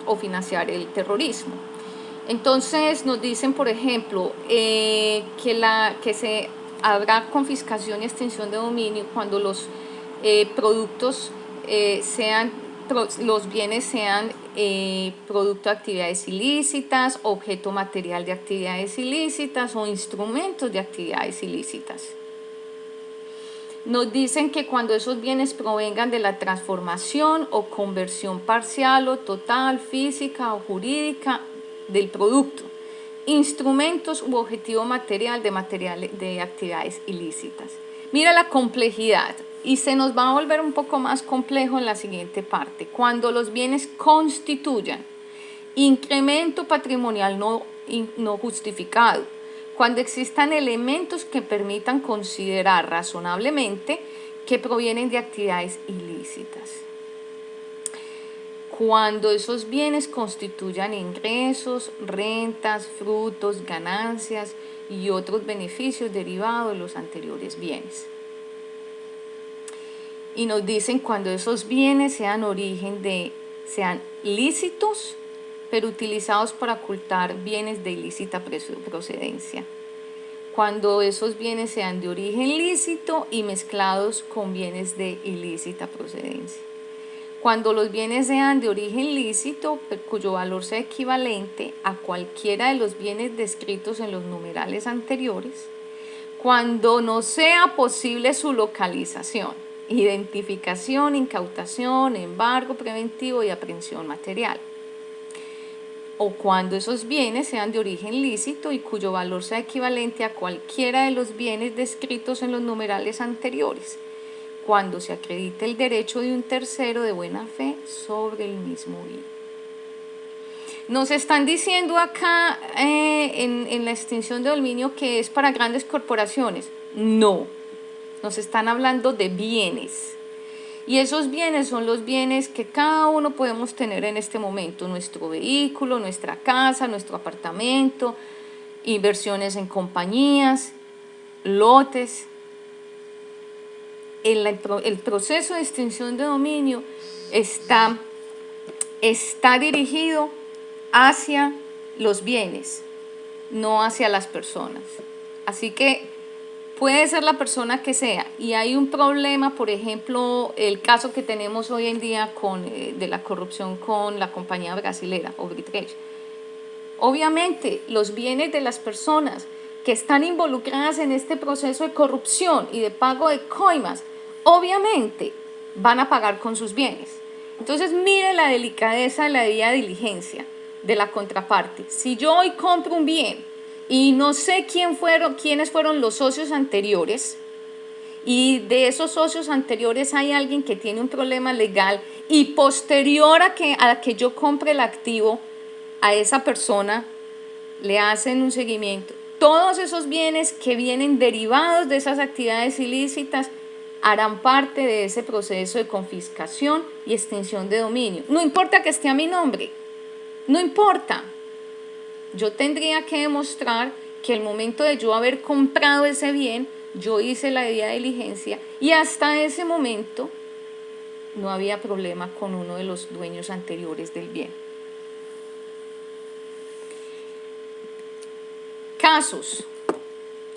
o financiar el terrorismo. Entonces nos dicen, por ejemplo, que se habrá confiscación y extinción de dominio cuando los productos los bienes sean producto de actividades ilícitas, objeto material de actividades ilícitas o instrumentos de actividades ilícitas. Nos dicen que cuando esos bienes provengan de la transformación o conversión parcial o total, física o jurídica del producto, instrumentos u objetivo material de actividades ilícitas. Mira la complejidad. Y se nos va a volver un poco más complejo en la siguiente parte. Cuando los bienes constituyan incremento patrimonial no justificado, cuando existan elementos que permitan considerar razonablemente que provienen de actividades ilícitas, cuando esos bienes constituyan ingresos, rentas, frutos, ganancias y otros beneficios derivados de los anteriores bienes. Y nos dicen cuando esos bienes sean lícitos, pero utilizados para ocultar bienes de ilícita procedencia. Cuando esos bienes sean de origen lícito y mezclados con bienes de ilícita procedencia. Cuando los bienes sean de origen lícito, cuyo valor sea equivalente a cualquiera de los bienes descritos en los numerales anteriores. Cuando no sea posible su localización, identificación, incautación, embargo preventivo y aprehensión material. O cuando esos bienes sean de origen lícito y cuyo valor sea equivalente a cualquiera de los bienes descritos en los numerales anteriores, cuando se acredite el derecho de un tercero de buena fe sobre el mismo bien. Nos están diciendo acá en la extinción de dominio que es para grandes corporaciones. No. Nos están hablando de bienes, y esos bienes son los bienes que cada uno podemos tener en este momento: nuestro vehículo, nuestra casa, nuestro apartamento, inversiones en compañías, lotes. El proceso de extinción de dominio está dirigido hacia los bienes, no hacia las personas. Así que puede ser la persona que sea, y hay un problema, por ejemplo, el caso que tenemos hoy en día de la corrupción con la compañía brasilera, Odebrecht. Obviamente, los bienes de las personas que están involucradas en este proceso de corrupción y de pago de coimas, obviamente van a pagar con sus bienes. Entonces, mire la delicadeza de la debida diligencia de la contraparte. Si yo hoy compro un bien y no sé quiénes fueron los socios anteriores, y de esos socios anteriores hay alguien que tiene un problema legal, y posterior a que yo compre el activo, a esa persona le hacen un seguimiento. Todos esos bienes que vienen derivados de esas actividades ilícitas harán parte de ese proceso de confiscación y extinción de dominio. No importa que esté a mi nombre, no importa. Yo tendría que demostrar que al momento de yo haber comprado ese bien, yo hice la debida diligencia, y hasta ese momento no había problema con uno de los dueños anteriores del bien. Casos.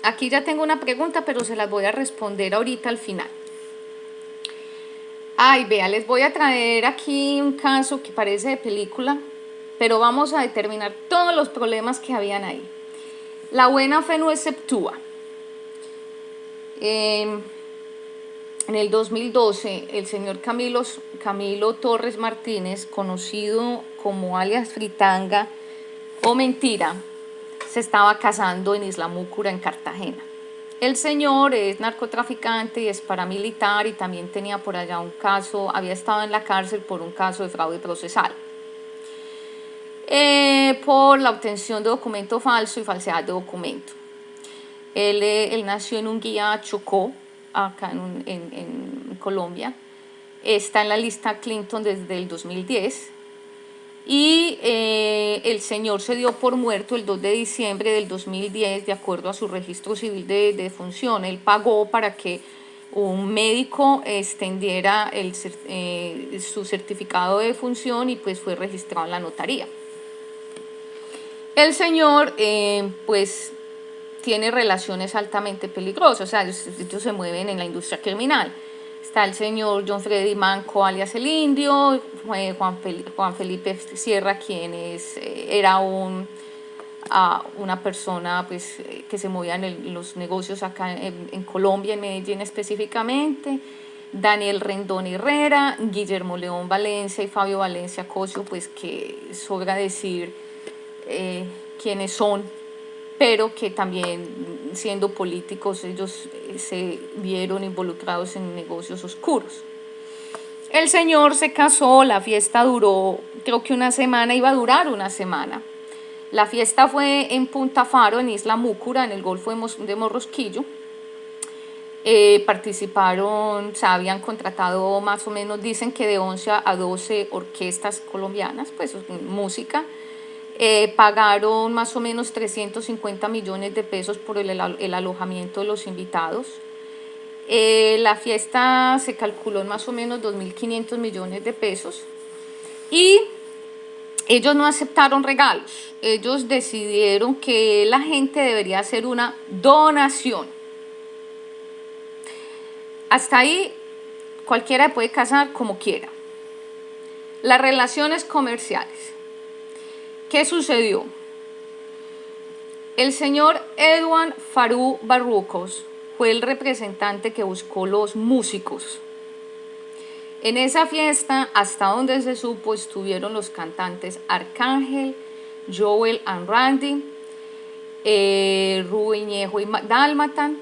Aquí ya tengo una pregunta, pero se las voy a responder ahorita al final. Ay, vea, les voy a traer aquí un caso que parece de película, pero vamos a determinar todos los problemas que habían ahí. La buena fe no exceptúa. En el 2012, el señor Camilo Torres Martínez, conocido como alias Fritanga o Mentira, se estaba casando en Isla Múcura, en Cartagena. El señor es narcotraficante y es paramilitar y también tenía por allá un caso, había estado en la cárcel por un caso de fraude procesal, por la obtención de documento falso y falsedad de documento. Él nació en Unguía, Chocó, acá en Colombia. Está en la lista Clinton desde el 2010. Y el señor se dio por muerto el 2 de diciembre del 2010, de acuerdo a su registro civil de defunción. Él pagó para que un médico extendiera su certificado de defunción y pues fue registrado en la notaría. El señor pues tiene relaciones altamente peligrosas, o sea, ellos se mueven en la industria criminal. Está el señor John Freddy Manco, alias el Indio, Juan Felipe Sierra, quien era una persona pues, que se movía en los negocios acá en Colombia, en Medellín específicamente. Daniel Rendón Herrera, Guillermo León Valencia y Fabio Valencia Cosio, pues que sobra decir quiénes son, pero que también siendo políticos ellos se vieron involucrados en negocios oscuros. El señor se casó, la fiesta duró creo que una semana, iba a durar una semana. La fiesta fue en Punta Faro, en Isla Múcura, en el Golfo de Morrosquillo. Participaron, o sea, habían contratado más o menos, dicen que de 11 a 12 orquestas colombianas, pues música. Pagaron más o menos 350 millones de pesos por el alojamiento de los invitados. La fiesta se calculó en más o menos 2.500 millones de pesos y ellos no aceptaron regalos. Ellos decidieron que la gente debería hacer una donación. Hasta ahí cualquiera puede casar como quiera. Las relaciones comerciales. ¿Qué sucedió? El señor Edwin Farú Barrucos fue el representante que buscó los músicos. En esa fiesta, hasta donde se supo, estuvieron los cantantes Arcángel, Joel and Randy, Rubén Ñejo y Dálmata,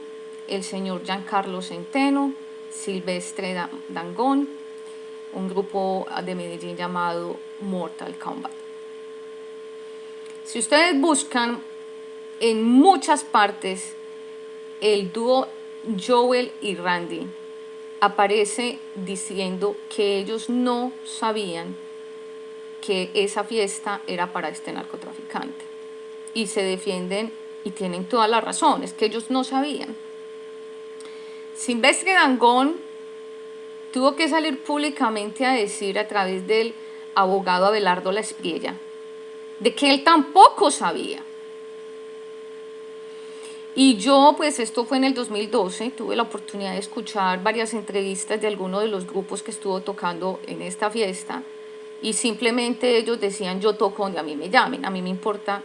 el señor Giancarlo Centeno, Silvestre Dangond, un grupo de Medellín llamado Mortal Kombat. Si ustedes buscan en muchas partes el dúo Joel y Randy, aparece diciendo que ellos no sabían que esa fiesta era para este narcotraficante. Y se defienden y tienen todas las razones, que ellos no sabían. Silvestre Dangond tuvo que salir públicamente a decir a través del abogado Abelardo La Espriella de que él tampoco sabía. Y yo, pues esto fue en el 2012, tuve la oportunidad de escuchar varias entrevistas de algunos de los grupos que estuvo tocando en esta fiesta y simplemente ellos decían: yo toco donde a mí me llamen, a mí me importa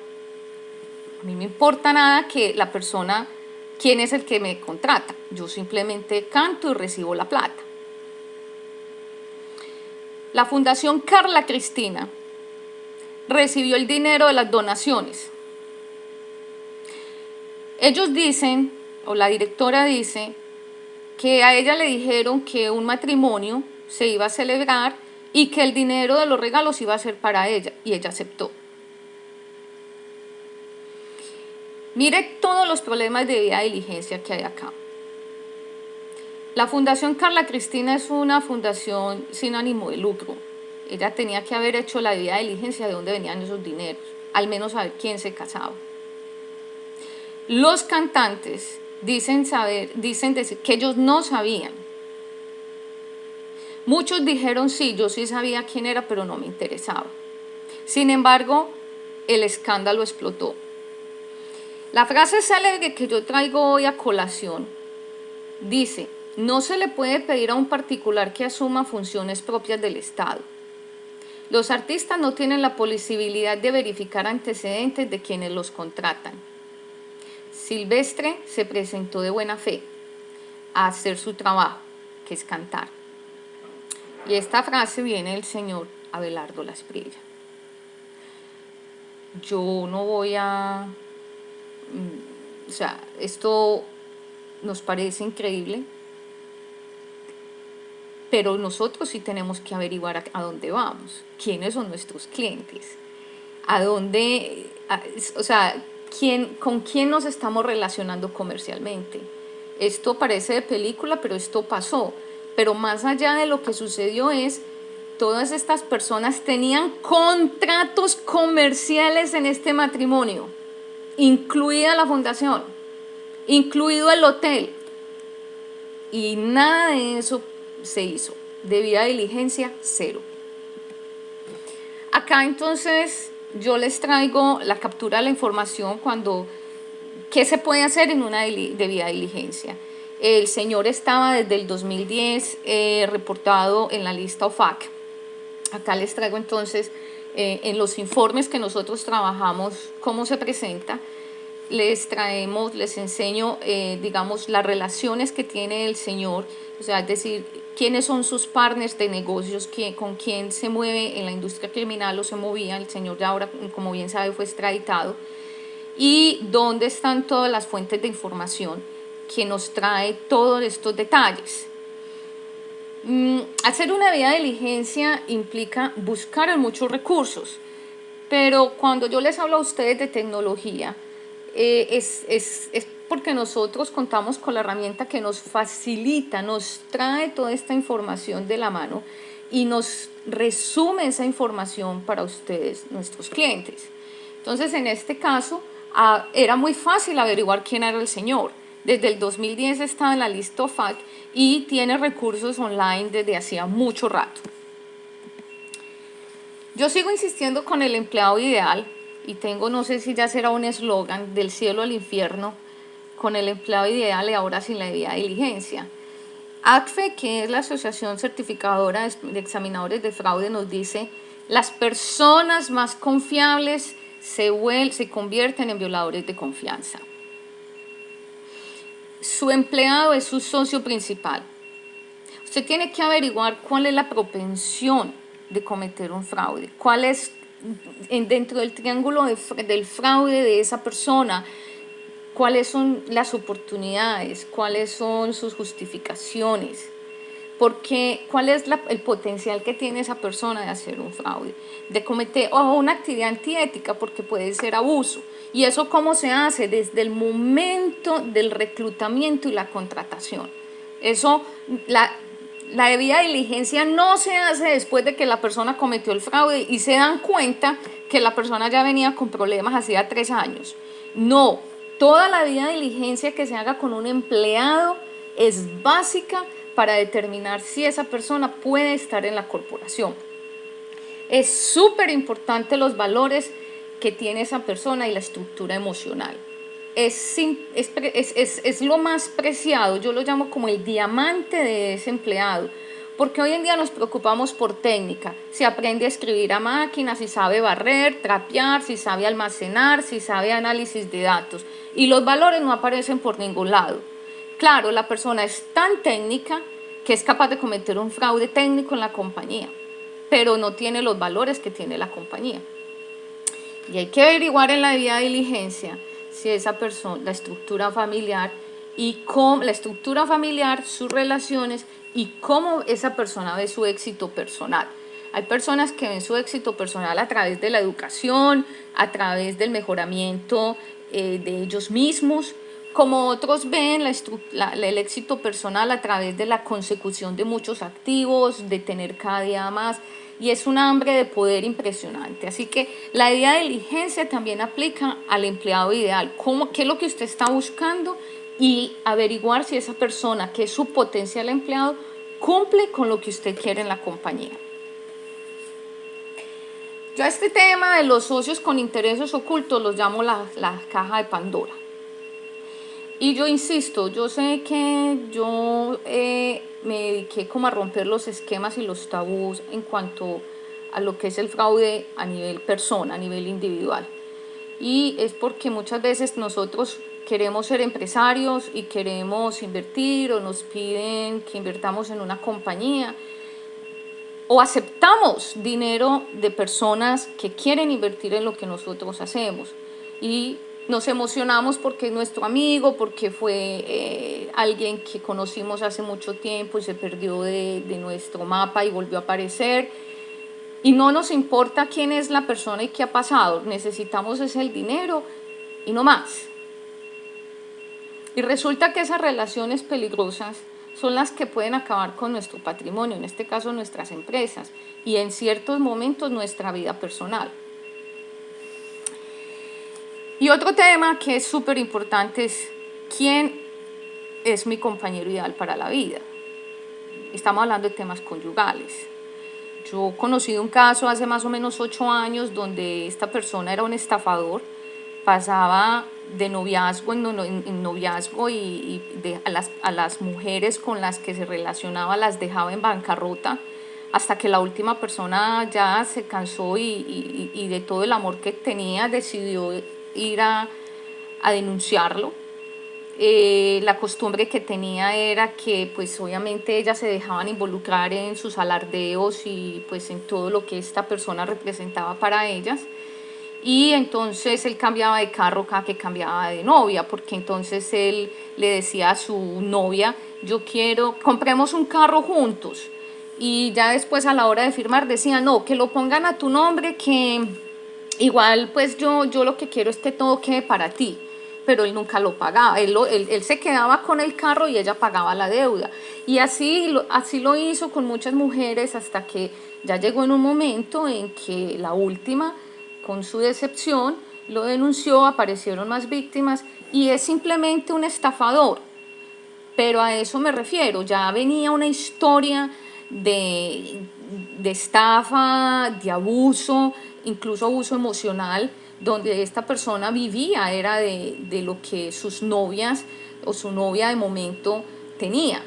nada que la persona, quién es el que me contrata, yo simplemente canto y recibo la plata. La Fundación Carla Cristina recibió el dinero de las donaciones. Ellos dicen, o la directora dice, que a ella le dijeron que un matrimonio se iba a celebrar y que el dinero de los regalos iba a ser para ella, y ella aceptó. Mire todos los problemas de debida diligencia que hay acá. La Fundación Carla Cristina es una fundación sin ánimo de lucro. Ella tenía que haber hecho la debida diligencia de dónde venían esos dineros, al menos saber quién se casaba. Los cantantes dicen decir que ellos no sabían. Muchos dijeron: sí, yo sí sabía quién era, pero no me interesaba. Sin embargo, el escándalo explotó. La frase célebre que yo traigo hoy a colación dice: No se le puede pedir a un particular que asuma funciones propias del Estado. Los artistas no tienen la posibilidad de verificar antecedentes de quienes los contratan. Silvestre se presentó de buena fe a hacer su trabajo, que es cantar. Y esta frase viene del señor Abelardo Lasprilla. Yo no voy a... O sea, esto nos parece increíble, pero nosotros sí tenemos que averiguar a dónde vamos, quiénes son nuestros clientes, a dónde, o sea, con quién nos estamos relacionando comercialmente. Esto parece de película, pero esto pasó. Pero más allá de lo que sucedió es, todas estas personas tenían contratos comerciales en este matrimonio, incluida la fundación, incluido el hotel, y nada de eso se hizo. Debida diligencia, cero. Acá entonces yo les traigo la captura de la información ¿qué se puede hacer en una debida diligencia? El señor estaba desde el 2010 reportado en la lista OFAC. Acá les traigo entonces en los informes que nosotros trabajamos cómo se presenta. Les enseño, digamos, las relaciones que tiene el señor, o sea, es decir, quiénes son sus partners de negocios, con quién se mueve en la industria criminal o se movía. El señor ya ahora, como bien sabe, fue extraditado. Y dónde están todas las fuentes de información que nos trae todos estos detalles. Hacer una debida diligencia implica buscar muchos recursos, pero cuando yo les hablo a ustedes de tecnología, es porque nosotros contamos con la herramienta que nos facilita, nos trae toda esta información de la mano y nos resume esa información para ustedes, nuestros clientes. Entonces, en este caso, era muy fácil averiguar quién era el señor. Desde el 2010 está en la lista OFAC y tiene recursos online desde hacía mucho rato. Yo sigo insistiendo con el empleado ideal y tengo, no sé si ya será un eslogan, del cielo al infierno, con el empleado ideal y ahora sin la debida diligencia. ACFE, que es la Asociación Certificadora de Examinadores de Fraude, nos dice: las personas más confiables se convierten en violadores de confianza. Su empleado es su socio principal. Usted tiene que averiguar cuál es la propensión de cometer un fraude, cuál es dentro del triángulo del fraude de esa persona, cuáles son las oportunidades, cuáles son sus justificaciones, porque cuál es el potencial que tiene esa persona de hacer un fraude, de cometer una actividad antiética, porque puede ser abuso. Y eso cómo se hace desde el momento del reclutamiento y la contratación. Eso, la debida diligencia no se hace después de que la persona cometió el fraude y se dan cuenta que la persona ya venía con problemas hacía 3 años. No, toda la debida diligencia que se haga con un empleado es básica para determinar si esa persona puede estar en la corporación. Es súper importante los valores que tiene esa persona y la estructura emocional. Es lo más preciado, yo lo llamo como el diamante de ese empleado, porque hoy en día nos preocupamos por técnica, si aprende a escribir a máquina, si sabe barrer, trapear, si sabe almacenar, si sabe análisis de datos, y los valores no aparecen por ningún lado. Claro, la persona es tan técnica que es capaz de cometer un fraude técnico en la compañía, pero no tiene los valores que tiene la compañía. Y hay que averiguar en la debida diligencia si esa persona, la estructura familiar, sus relaciones y cómo esa persona ve su éxito personal. Hay personas que ven su éxito personal a través de la educación, a través del mejoramiento de ellos mismos, como otros ven el éxito personal a través de la consecución de muchos activos, de tener cada día más, y es un hambre de poder impresionante. Así que la debida diligencia también aplica al empleado ideal. ¿Qué es lo que usted está buscando? Y averiguar si esa persona, que es su potencial empleado, cumple con lo que usted quiere en la compañía. Yo a este tema de los socios con intereses ocultos los llamo la caja de Pandora. Y yo insisto, yo sé que yo me dediqué como a romper los esquemas y los tabús en cuanto a lo que es el fraude a nivel persona, a nivel individual. Y es porque muchas veces nosotros queremos ser empresarios y queremos invertir o nos piden que invertamos en una compañía o aceptamos dinero de personas que quieren invertir en lo que nosotros hacemos y nos emocionamos porque es nuestro amigo, porque fue alguien que conocimos hace mucho tiempo y se perdió de nuestro mapa y volvió a aparecer. Y no nos importa quién es la persona y qué ha pasado, necesitamos es el dinero y no más. Y resulta que esas relaciones peligrosas son las que pueden acabar con nuestro patrimonio, en este caso nuestras empresas, y en ciertos momentos nuestra vida personal. Y otro tema que es súper importante es quién es mi compañero ideal para la vida. Estamos hablando de temas conyugales. Yo conocí un caso hace más o menos 8 años donde esta persona era un estafador, pasaba de noviazgo en noviazgo y a las mujeres con las que se relacionaba las dejaba en bancarrota hasta que la última persona ya se cansó y de todo el amor que tenía decidió ir a denunciarlo. La costumbre que tenía era que pues obviamente ellas se dejaban involucrar en sus alardeos y pues en todo lo que esta persona representaba para ellas, y entonces él cambiaba de carro cada que cambiaba de novia, porque entonces él le decía a su novia, yo quiero, compremos un carro juntos, y ya después a la hora de firmar decía, no, que lo pongan a tu nombre, que igual pues yo lo que quiero es que todo quede para ti. Pero él nunca lo pagaba, él se quedaba con el carro y ella pagaba la deuda. Y así lo hizo con muchas mujeres hasta que ya llegó en un momento en que la última, con su decepción, lo denunció, aparecieron más víctimas y es simplemente un estafador. Pero a eso me refiero, ya venía una historia de estafa, de abuso, incluso abuso emocional, donde esta persona vivía, era de lo que sus novias o su novia de momento tenía.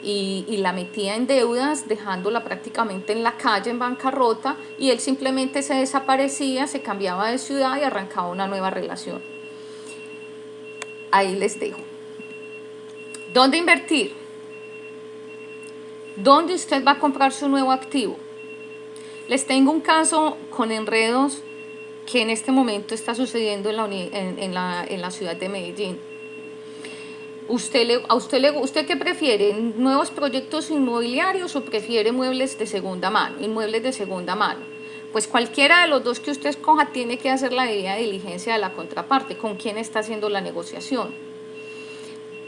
Y la metía en deudas, dejándola prácticamente en la calle, en bancarrota, y él simplemente se desaparecía, se cambiaba de ciudad y arrancaba una nueva relación. Ahí les dejo. ¿Dónde invertir? ¿Dónde usted va a comprar su nuevo activo? Les tengo un caso con enredos que en este momento está sucediendo en la ciudad de Medellín. ¿Usted qué prefiere? ¿Nuevos proyectos inmobiliarios o prefiere muebles de segunda mano, inmuebles de segunda mano? Pues cualquiera de los dos que usted escoja tiene que hacer la debida diligencia de la contraparte, con quién está haciendo la negociación.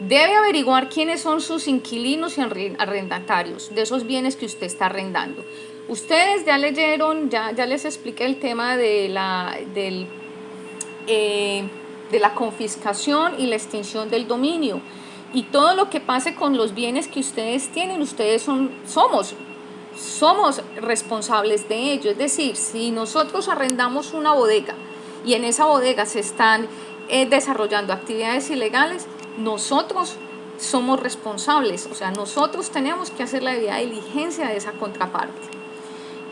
Debe averiguar quiénes son sus inquilinos y arrendatarios de esos bienes que usted está arrendando. Ustedes ya leyeron, ya les expliqué el tema de la confiscación y la extinción del dominio. Y todo lo que pase con los bienes que ustedes tienen, ustedes somos responsables de ello. Es decir, si nosotros arrendamos una bodega y en esa bodega se están desarrollando actividades ilegales, nosotros somos responsables, o sea, nosotros tenemos que hacer la debida diligencia de esa contraparte.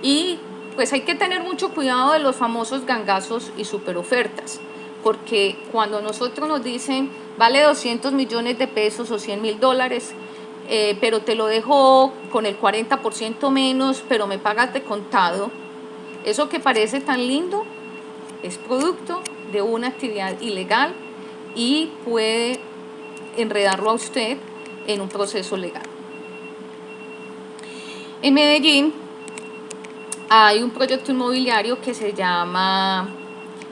Y pues hay que tener mucho cuidado de los famosos gangazos y superofertas, porque cuando nosotros nos dicen vale 200 millones de pesos o 100.000 dólares, pero te lo dejo con el 40% menos, pero me pagas de contado, eso que parece tan lindo es producto de una actividad ilegal y puede enredarlo a usted en un proceso legal. En Medellín hay un proyecto inmobiliario que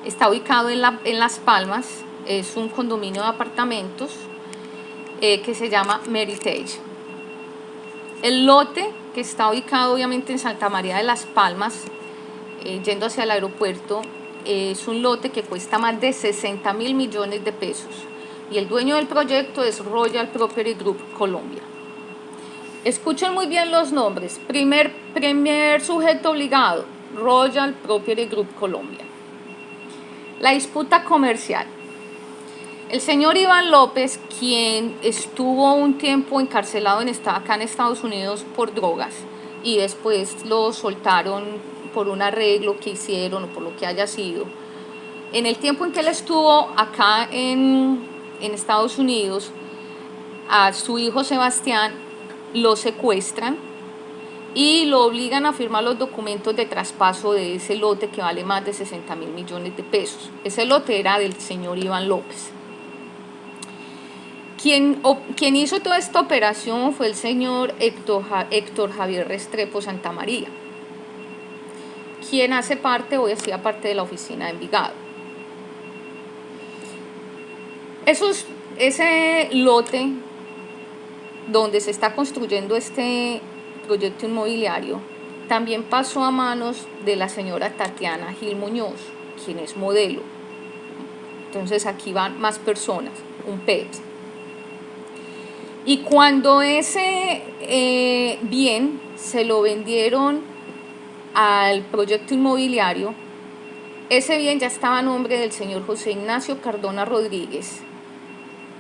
está ubicado en Las Palmas, es un condominio de apartamentos que se llama Meritage. El lote, que está ubicado obviamente en Santa María de Las Palmas, yendo hacia el aeropuerto, es un lote que cuesta más de 60.000 millones de pesos. Y el dueño del proyecto es Royal Property Group Colombia. Escuchen muy bien los nombres. Primer sujeto obligado, Royal Property Group Colombia. La disputa comercial. El señor Iván López, quien estuvo un tiempo encarcelado acá en Estados Unidos por drogas y después lo soltaron por un arreglo que hicieron o por lo que haya sido, en el tiempo en que él estuvo acá en Estados Unidos, a su hijo Sebastián lo secuestran y lo obligan a firmar los documentos de traspaso de ese lote que vale más de 60.000 millones de pesos. Ese lote era del señor Iván López. Quien hizo toda esta operación fue el señor Héctor Javier Restrepo Santamaría, quien hace parte, hoy hacía parte de la oficina de Envigado. Ese lote donde se está construyendo este proyecto inmobiliario también pasó a manos de la señora Tatiana Gil Muñoz, quien es modelo. Entonces aquí van más personas, un PET. Y cuando ese bien se lo vendieron al proyecto inmobiliario, ese bien ya estaba a nombre del señor José Ignacio Cardona Rodríguez,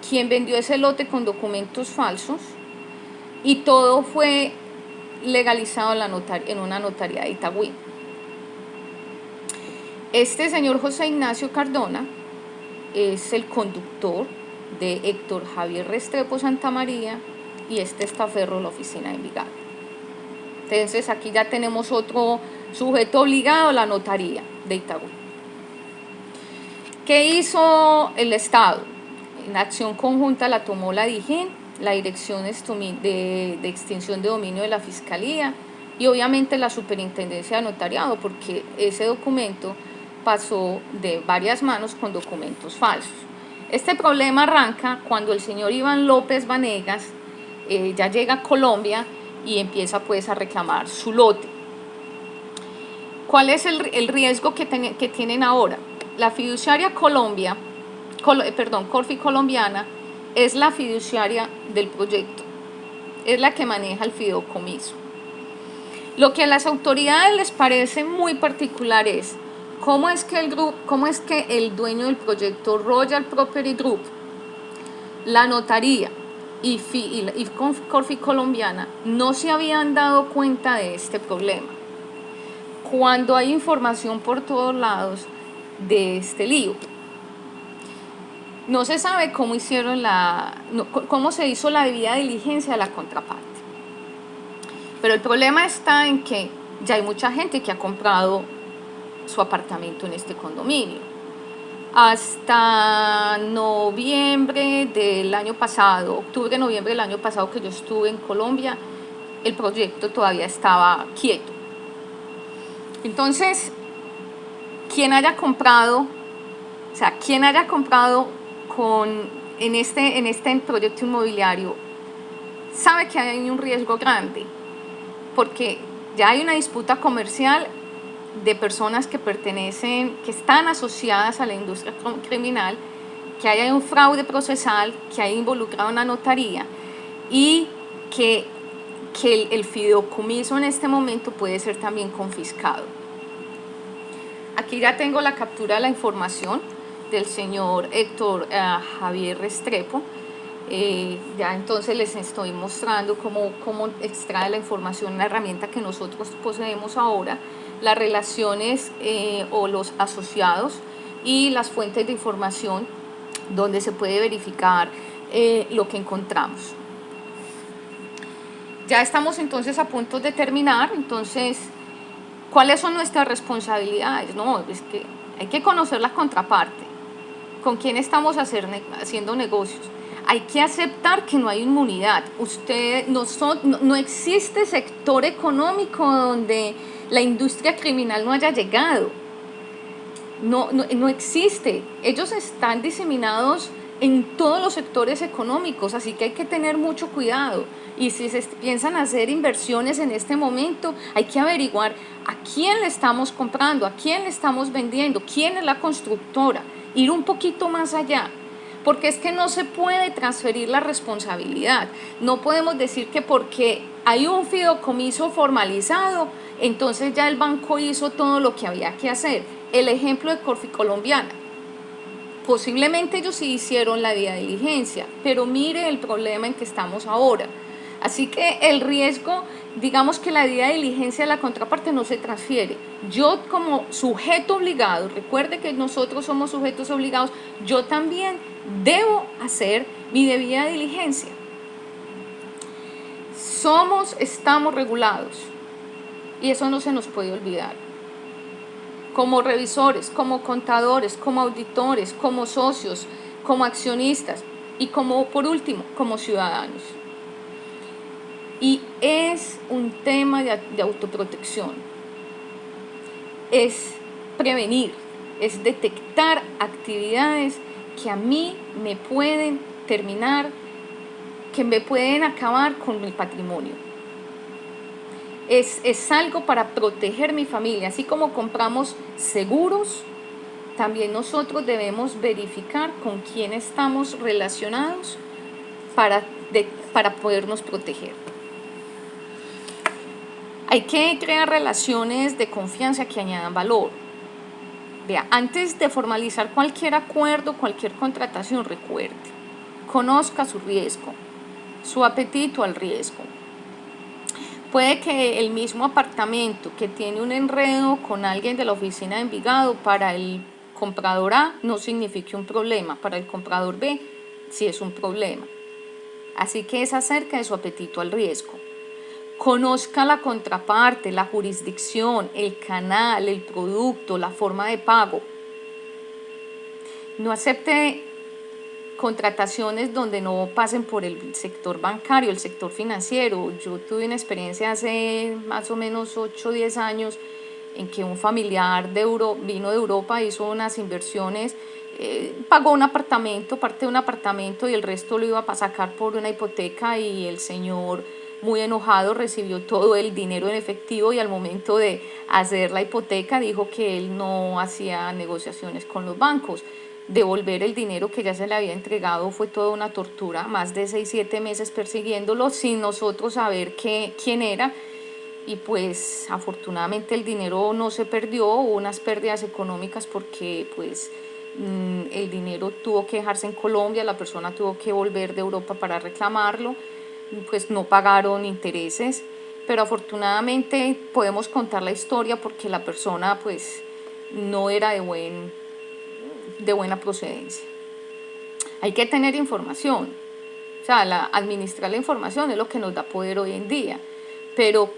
quien vendió ese lote con documentos falsos, y todo fue legalizado en una notaría de Itagüí. Este señor José Ignacio Cardona es el conductor de Héctor Javier Restrepo Santamaría y este estaferro la oficina de Envigado. Entonces aquí ya tenemos otro sujeto obligado, la notaría de Itagüí. ¿Qué hizo el Estado? En acción conjunta la tomó la DIJÍN, la Dirección de Extinción de Dominio de la Fiscalía y obviamente la Superintendencia de Notariado, porque ese documento pasó de varias manos con documentos falsos. Este problema arranca cuando el señor Iván López Vanegas ya llega a Colombia y empieza pues a reclamar su lote. ¿Cuál es el riesgo que tienen ahora? La fiduciaria Corfi Colombiana es la fiduciaria del proyecto, es la que maneja el fideicomiso. Lo que a las autoridades les parece muy particular es cómo es que el dueño del proyecto, Royal Property Group, la notaría y Corfi Colombiana no se habían dado cuenta de este problema, cuando hay información por todos lados de este lío. No se sabe cómo se hizo la debida diligencia de la contraparte. Pero el problema está en que ya hay mucha gente que ha comprado su apartamento en este condominio. Hasta noviembre del año pasado, octubre-noviembre del año pasado que yo estuve en Colombia, el proyecto todavía estaba quieto. Entonces, quien haya comprado en este proyecto inmobiliario sabe que hay un riesgo grande, porque ya hay una disputa comercial de personas que están asociadas a la industria criminal, que hay un fraude procesal, que hay involucrado una notaría y que el fideicomiso en este momento puede ser también confiscado. Aquí ya tengo la captura de la información del señor Héctor Javier Restrepo. Ya entonces les estoy mostrando cómo extrae la información, una herramienta que nosotros poseemos ahora, las relaciones o los asociados y las fuentes de información donde se puede verificar lo que encontramos. Ya estamos entonces a punto de terminar. Entonces, ¿cuáles son nuestras responsabilidades? No, es que hay que conocer la contraparte, con quién estamos haciendo negocios. Hay que aceptar que no hay inmunidad. No existe sector económico donde la industria criminal no haya llegado. No existe. Ellos están diseminados en todos los sectores económicos, así que hay que tener mucho cuidado. Y si se piensan hacer inversiones en este momento, hay que averiguar a quién le estamos comprando, a quién le estamos vendiendo, quién es la constructora, ir un poquito más allá. Porque es que no se puede transferir la responsabilidad. No podemos decir que porque hay un fideicomiso formalizado, entonces ya el banco hizo todo lo que había que hacer. El ejemplo de Corfi Colombiana. Posiblemente ellos sí hicieron la debida diligencia, pero mire el problema en que estamos ahora. Así que el riesgo, digamos que la debida diligencia de la contraparte no se transfiere. Yo como sujeto obligado, recuerde que nosotros somos sujetos obligados, yo también debo hacer mi debida diligencia. Estamos regulados y eso no se nos puede olvidar. Como revisores, como contadores, como auditores, como socios, como accionistas y como, por último, como ciudadanos. Y es un tema de autoprotección. Es prevenir, es detectar actividades que a mí me pueden terminar, que me pueden acabar con mi patrimonio. Es algo para proteger mi familia. Así como compramos seguros, también nosotros debemos verificar con quién estamos relacionados para podernos proteger. Hay que crear relaciones de confianza que añadan valor. Vea, antes de formalizar cualquier acuerdo, cualquier contratación, recuerde, conozca su riesgo, su apetito al riesgo. Puede que el mismo apartamento que tiene un enredo con alguien de la oficina de Envigado, para el comprador A no signifique un problema, para el comprador B sí es un problema. Así que es acerca de su apetito al riesgo. Conozca la contraparte, la jurisdicción, el canal, el producto, la forma de pago. No acepte contrataciones donde no pasen por el sector bancario, el sector financiero. Yo tuve una experiencia hace más o menos 8 o 10 años en que un familiar vino de Europa, hizo unas inversiones, pagó un apartamento, parte de un apartamento, y el resto lo iba a sacar por una hipoteca, y el señor, muy enojado, recibió todo el dinero en efectivo, y al momento de hacer la hipoteca dijo que él no hacía negociaciones con los bancos. Devolver el dinero que ya se le había entregado fue toda una tortura, más de 6-7 meses persiguiéndolo sin nosotros saber quién era. Y pues afortunadamente el dinero no se perdió, hubo unas pérdidas económicas porque pues el dinero tuvo que dejarse en Colombia, la persona tuvo que volver de Europa para reclamarlo, pues no pagaron intereses, pero afortunadamente podemos contar la historia porque la persona pues no era de buena procedencia. Hay que tener información, o sea, administrar la información es lo que nos da poder hoy en día, pero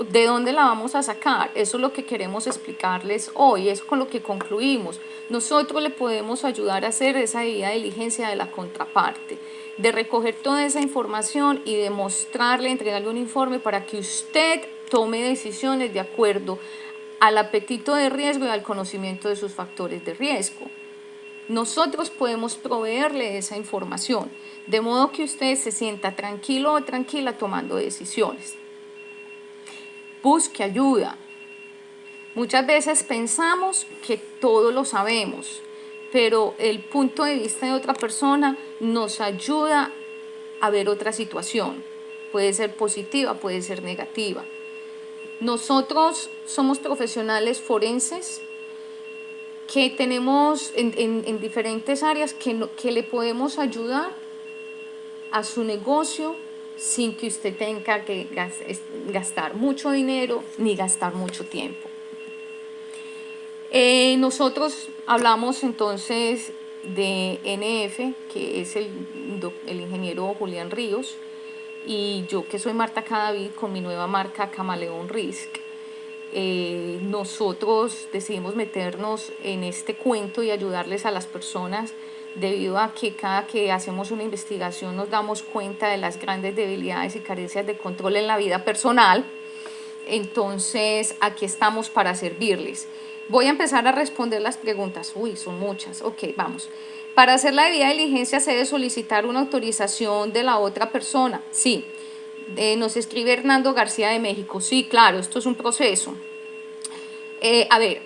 ¿de dónde la vamos a sacar? Eso es lo que queremos explicarles hoy, es con lo que concluimos. Nosotros le podemos ayudar a hacer esa debida diligencia de la contraparte, de recoger toda esa información y de mostrarle, entregarle un informe para que usted tome decisiones de acuerdo al apetito de riesgo y al conocimiento de sus factores de riesgo. Nosotros podemos proveerle esa información, de modo que usted se sienta tranquilo o tranquila tomando decisiones. Busque ayuda. Muchas veces pensamos que todo lo sabemos, pero el punto de vista de otra persona nos ayuda a ver otra situación. Puede ser positiva, puede ser negativa. Nosotros somos profesionales forenses que tenemos en diferentes áreas que le podemos ayudar a su negocio sin que usted tenga que gastar mucho dinero ni gastar mucho tiempo. Nosotros hablamos entonces de NF, que es el ingeniero Julián Ríos, y yo, que soy Marta Cadavid, con mi nueva marca Camaleón Risk. Nosotros decidimos meternos en este cuento y ayudarles a las personas, debido a que cada que hacemos una investigación nos damos cuenta de las grandes debilidades y carencias de control en la vida personal. Entonces aquí estamos para servirles. Voy a empezar a responder las preguntas. Uy, son muchas. Ok, vamos. Para hacer la debida diligencia se debe solicitar una autorización de la otra persona. Sí. Nos escribe Hernando García de México. Sí, claro, esto es un proceso. A ver,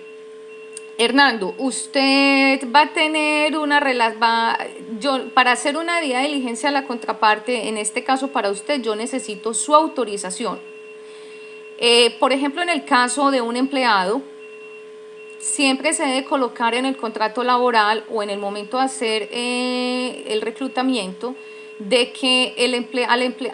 Hernando, usted va a tener una relación, para hacer una debida diligencia a la contraparte, en este caso para usted, yo necesito su autorización. Por ejemplo, en el caso de un empleado, siempre se debe colocar en el contrato laboral o en el momento de hacer el reclutamiento de que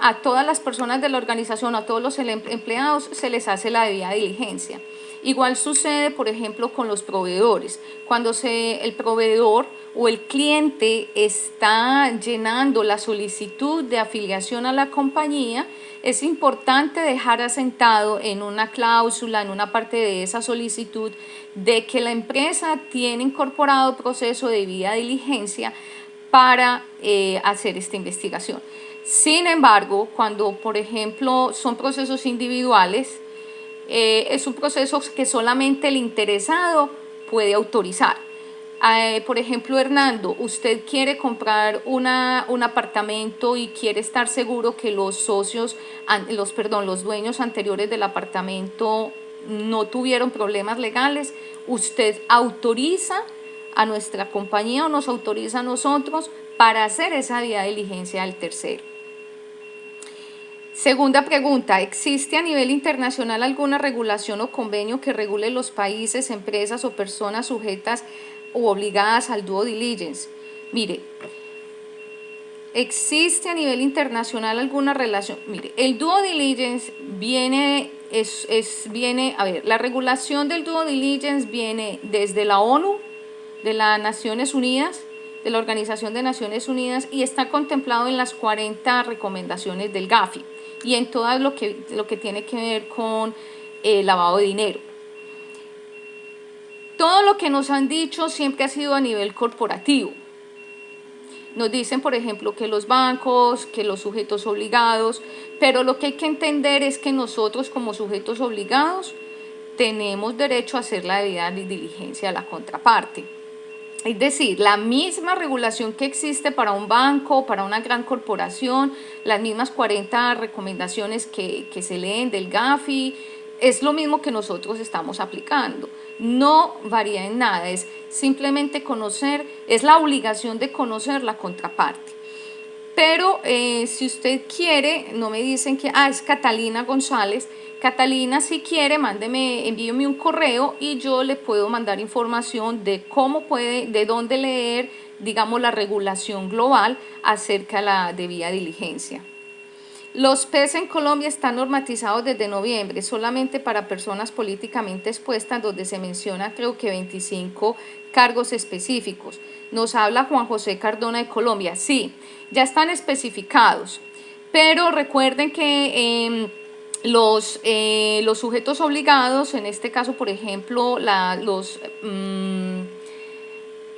a todas las personas de la organización, a todos los empleados, se les hace la debida diligencia. Igual sucede, por ejemplo, con los proveedores. Cuando el proveedor o el cliente está llenando la solicitud de afiliación a la compañía, es importante dejar asentado en una cláusula, en una parte de esa solicitud, de que la empresa tiene incorporado proceso de debida diligencia para hacer esta investigación. Sin embargo, cuando, por ejemplo, son procesos individuales, es un proceso que solamente el interesado puede autorizar. Por ejemplo, Hernando, usted quiere comprar un apartamento y quiere estar seguro que los dueños anteriores del apartamento no tuvieron problemas legales. Usted autoriza a nuestra compañía o nos autoriza a nosotros para hacer esa debida diligencia del tercero. Segunda pregunta, ¿existe a nivel internacional alguna regulación o convenio que regule los países, empresas o personas sujetas o obligadas al due diligence? Mire, ¿existe a nivel internacional alguna relación? Mire, el due diligence la regulación del due diligence viene desde la ONU, de las Naciones Unidas, de la Organización de Naciones Unidas, y está contemplado en las 40 recomendaciones del GAFI y en todo lo que tiene que ver con lavado de dinero. Todo lo que nos han dicho siempre ha sido a nivel corporativo. Nos dicen, por ejemplo, que los bancos, que los sujetos obligados, pero lo que hay que entender es que nosotros como sujetos obligados tenemos derecho a hacer la debida diligencia a la contraparte. Es decir, la misma regulación que existe para un banco, para una gran corporación, las mismas 40 recomendaciones que se leen del GAFI, es lo mismo que nosotros estamos aplicando. No varía en nada, es simplemente conocer, es la obligación de conocer la contraparte. Pero si usted quiere, no me dicen que es Catalina González. Catalina, si quiere, envíeme un correo y yo le puedo mandar información de de dónde leer, digamos, la regulación global acerca de la debida diligencia. Los PES en Colombia están normatizados desde noviembre, solamente para personas políticamente expuestas, donde se menciona creo que 25 cargos específicos. Nos habla Juan José Cardona de Colombia. Sí, ya están especificados, pero recuerden que los sujetos obligados, en este caso, por ejemplo,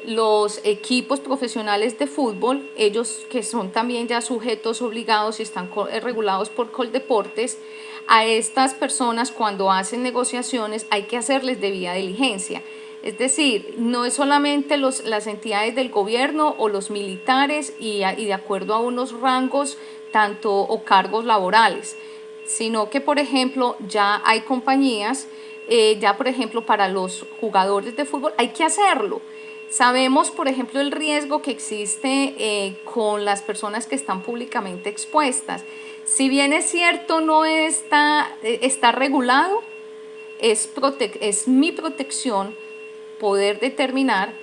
los equipos profesionales de fútbol, ellos que son también ya sujetos obligados y están regulados por Coldeportes, a estas personas cuando hacen negociaciones hay que hacerles debida diligencia. Es decir, no es solamente las entidades del gobierno o los militares y de acuerdo a unos rangos o cargos laborales, sino que, por ejemplo, ya hay compañías, ya por ejemplo para los jugadores de fútbol hay que hacerlo. Sabemos, por ejemplo, el riesgo que existe con las personas que están públicamente expuestas. Si bien es cierto, no está regulado, es mi protección poder determinar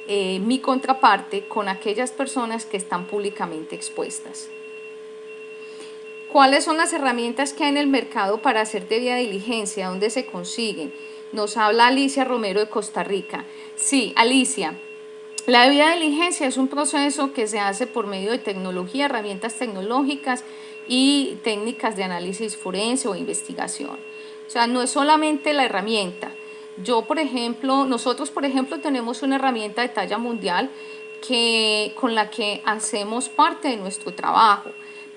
mi contraparte con aquellas personas que están públicamente expuestas. ¿Cuáles son las herramientas que hay en el mercado para hacer debida diligencia? ¿Dónde se consiguen? Nos habla Alicia Romero de Costa Rica. Sí, Alicia, la debida diligencia es un proceso que se hace por medio de tecnología, herramientas tecnológicas y técnicas de análisis forense o investigación. O sea, no es solamente la herramienta. Nosotros, por ejemplo, tenemos una herramienta de talla mundial con la que hacemos parte de nuestro trabajo,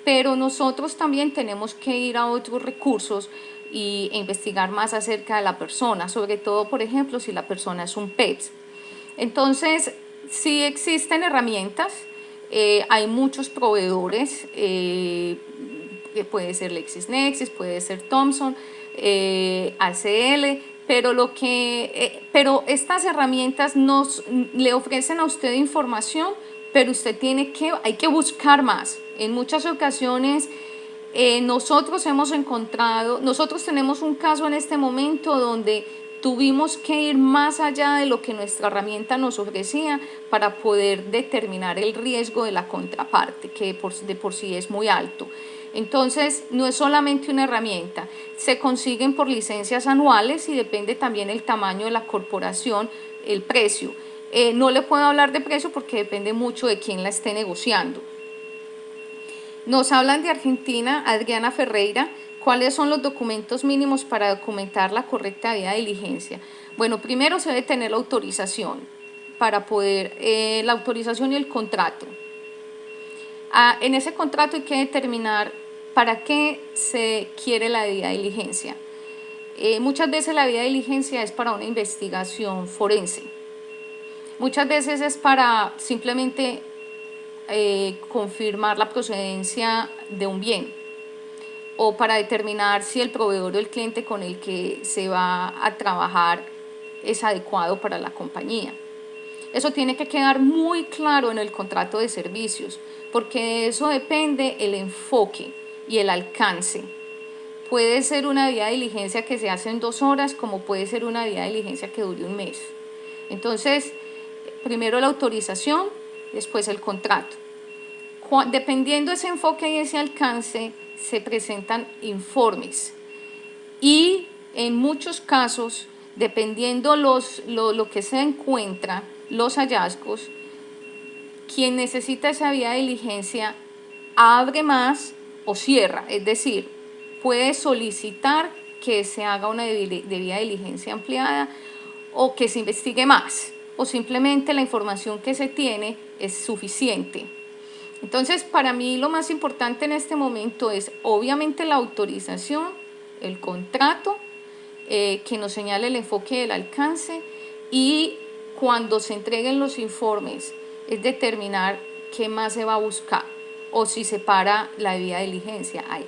pero nosotros también tenemos que ir a otros recursos e investigar más acerca de la persona, sobre todo, por ejemplo, si la persona es un PEPS. Entonces, sí existen herramientas, hay muchos proveedores, puede ser LexisNexis, puede ser Thomson, ACL, pero estas herramientas le ofrecen a usted información, pero hay que buscar más. En muchas ocasiones nosotros tenemos un caso en este momento donde tuvimos que ir más allá de lo que nuestra herramienta nos ofrecía para poder determinar el riesgo de la contraparte, que de por sí es muy alto. Entonces, no es solamente una herramienta, se consiguen por licencias anuales y depende también el tamaño de la corporación, el precio. No le puedo hablar de precio porque depende mucho de quién la esté negociando. Nos hablan de Argentina, Adriana Ferreira. ¿Cuáles son los documentos mínimos para documentar la correcta debida diligencia? Bueno, primero se debe tener la autorización para poder, la autorización y el contrato. En ese contrato hay que determinar para qué se quiere la debida diligencia. Muchas veces la debida diligencia es para una investigación forense. Muchas veces es para simplemente confirmar la procedencia de un bien o para determinar si el proveedor o el cliente con el que se va a trabajar es adecuado para la compañía. Eso tiene que quedar muy claro en el contrato de servicios, porque de eso depende el enfoque y el alcance. Puede ser una debida diligencia que se hace en 2 horas, como puede ser una debida diligencia que dure un mes. Entonces, primero la autorización, después el contrato. Dependiendo de ese enfoque y ese alcance, se presentan informes. Y en muchos casos, dependiendo lo que se encuentra, los hallazgos, quien necesita esa debida diligencia abre más o cierra, es decir, puede solicitar que se haga una debida diligencia ampliada o que se investigue más, o simplemente la información que se tiene es suficiente. Entonces, para mí lo más importante en este momento es obviamente la autorización, el contrato, que nos señale el enfoque del alcance, y cuando se entreguen los informes es determinar qué más se va a buscar o si se para la debida diligencia ahí.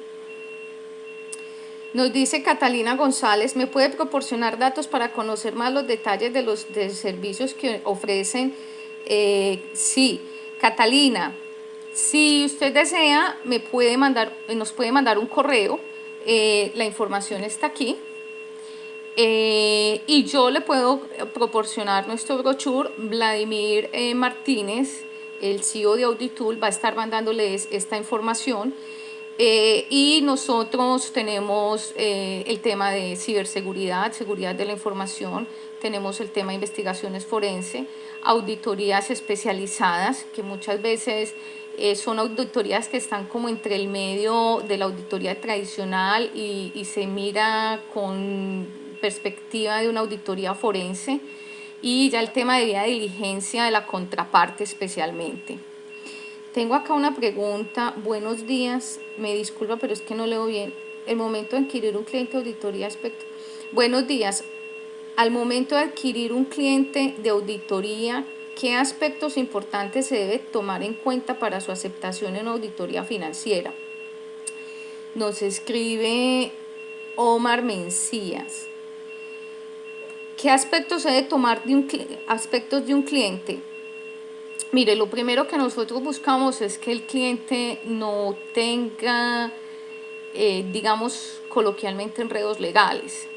Nos dice Catalina González, ¿me puede proporcionar datos para conocer más los detalles de los servicios que ofrecen? Sí, Catalina, si usted desea, nos puede mandar un correo, la información está aquí, y yo le puedo proporcionar nuestro brochure. Vladimir Martínez, el CEO de Auditool, va a estar mandándoles esta información. Y nosotros tenemos el tema de ciberseguridad, seguridad de la información, tenemos el tema de investigaciones forense, auditorías especializadas, que muchas veces son auditorías que están como entre el medio de la auditoría tradicional y se mira con perspectiva de una auditoría forense, y ya el tema de debida diligencia de la contraparte especialmente. Tengo acá una pregunta. Buenos días, me disculpa, pero es que no leo bien. El momento de adquirir un cliente de auditoría aspecto. Buenos días. Al momento de adquirir un cliente de auditoría, ¿qué aspectos importantes se debe tomar en cuenta para su aceptación en auditoría financiera? Nos escribe Omar Mencías. ¿Qué aspectos se debe tomar aspectos de un cliente? Mire, lo primero que nosotros buscamos es que el cliente no tenga, digamos coloquialmente, enredos legales.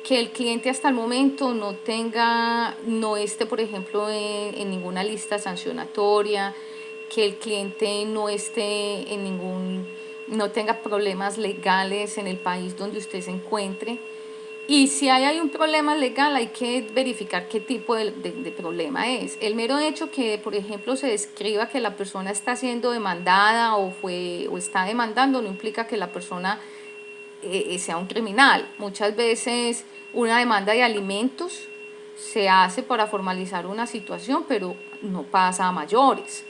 Que el cliente hasta el momento no esté, por ejemplo, en ninguna lista sancionatoria, que el cliente no esté no tenga problemas legales en el país donde usted se encuentre. Y si hay un problema legal, hay que verificar qué tipo de problema es. El mero hecho que, por ejemplo, se describa que la persona está siendo demandada o está demandando, no implica que la persona sea un criminal. Muchas veces una demanda de alimentos se hace para formalizar una situación, pero no pasa a mayores.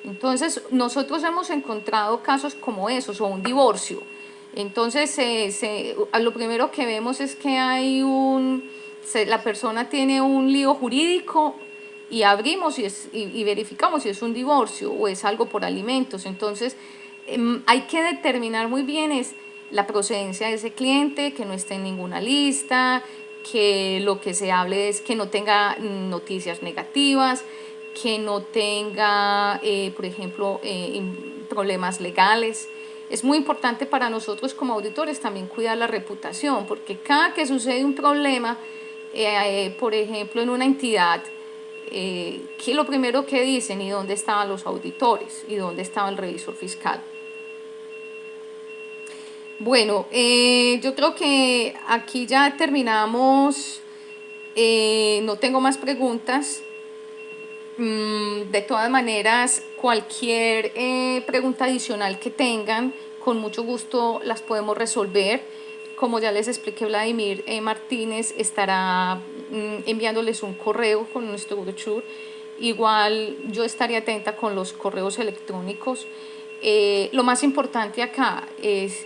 Entonces, nosotros hemos encontrado casos como esos, o un divorcio. Entonces, lo primero que vemos es que la persona tiene un lío jurídico, y abrimos y verificamos si es un divorcio o es algo por alimentos. Entonces, hay que determinar muy bien la procedencia de ese cliente, que no esté en ninguna lista, que lo que se hable es que no tenga noticias negativas, que no tenga, por ejemplo, problemas legales. Es muy importante para nosotros como auditores también cuidar la reputación, porque cada que sucede un problema, por ejemplo, en una entidad, ¿qué es lo primero que dicen? ¿Y dónde estaban los auditores? ¿Y dónde estaba el revisor fiscal? Bueno, yo creo que aquí ya terminamos. No tengo más preguntas. De todas maneras, cualquier pregunta adicional que tengan, con mucho gusto las podemos resolver. Como ya les expliqué, Vladimir Martínez estará enviándoles un correo con nuestro brochure. Igual yo estaré atenta con los correos electrónicos. Lo más importante acá es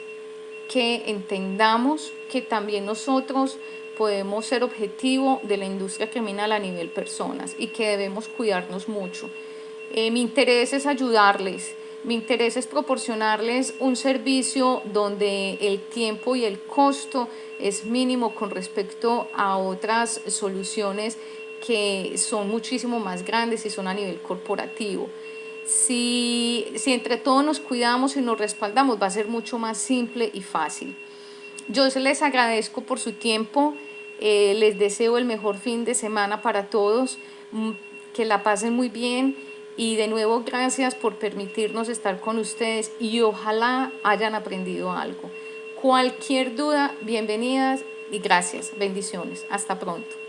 que entendamos que también nosotros podemos ser objetivo de la industria criminal a nivel personas y que debemos cuidarnos mucho. Mi interés es ayudarles, mi interés es proporcionarles un servicio donde el tiempo y el costo es mínimo con respecto a otras soluciones que son muchísimo más grandes y son a nivel corporativo. Si entre todos nos cuidamos y nos respaldamos, va a ser mucho más simple y fácil. Yo les agradezco por su tiempo, les deseo el mejor fin de semana para todos, que la pasen muy bien y de nuevo gracias por permitirnos estar con ustedes y ojalá hayan aprendido algo. Cualquier duda, bienvenidas y gracias. Bendiciones. Hasta pronto.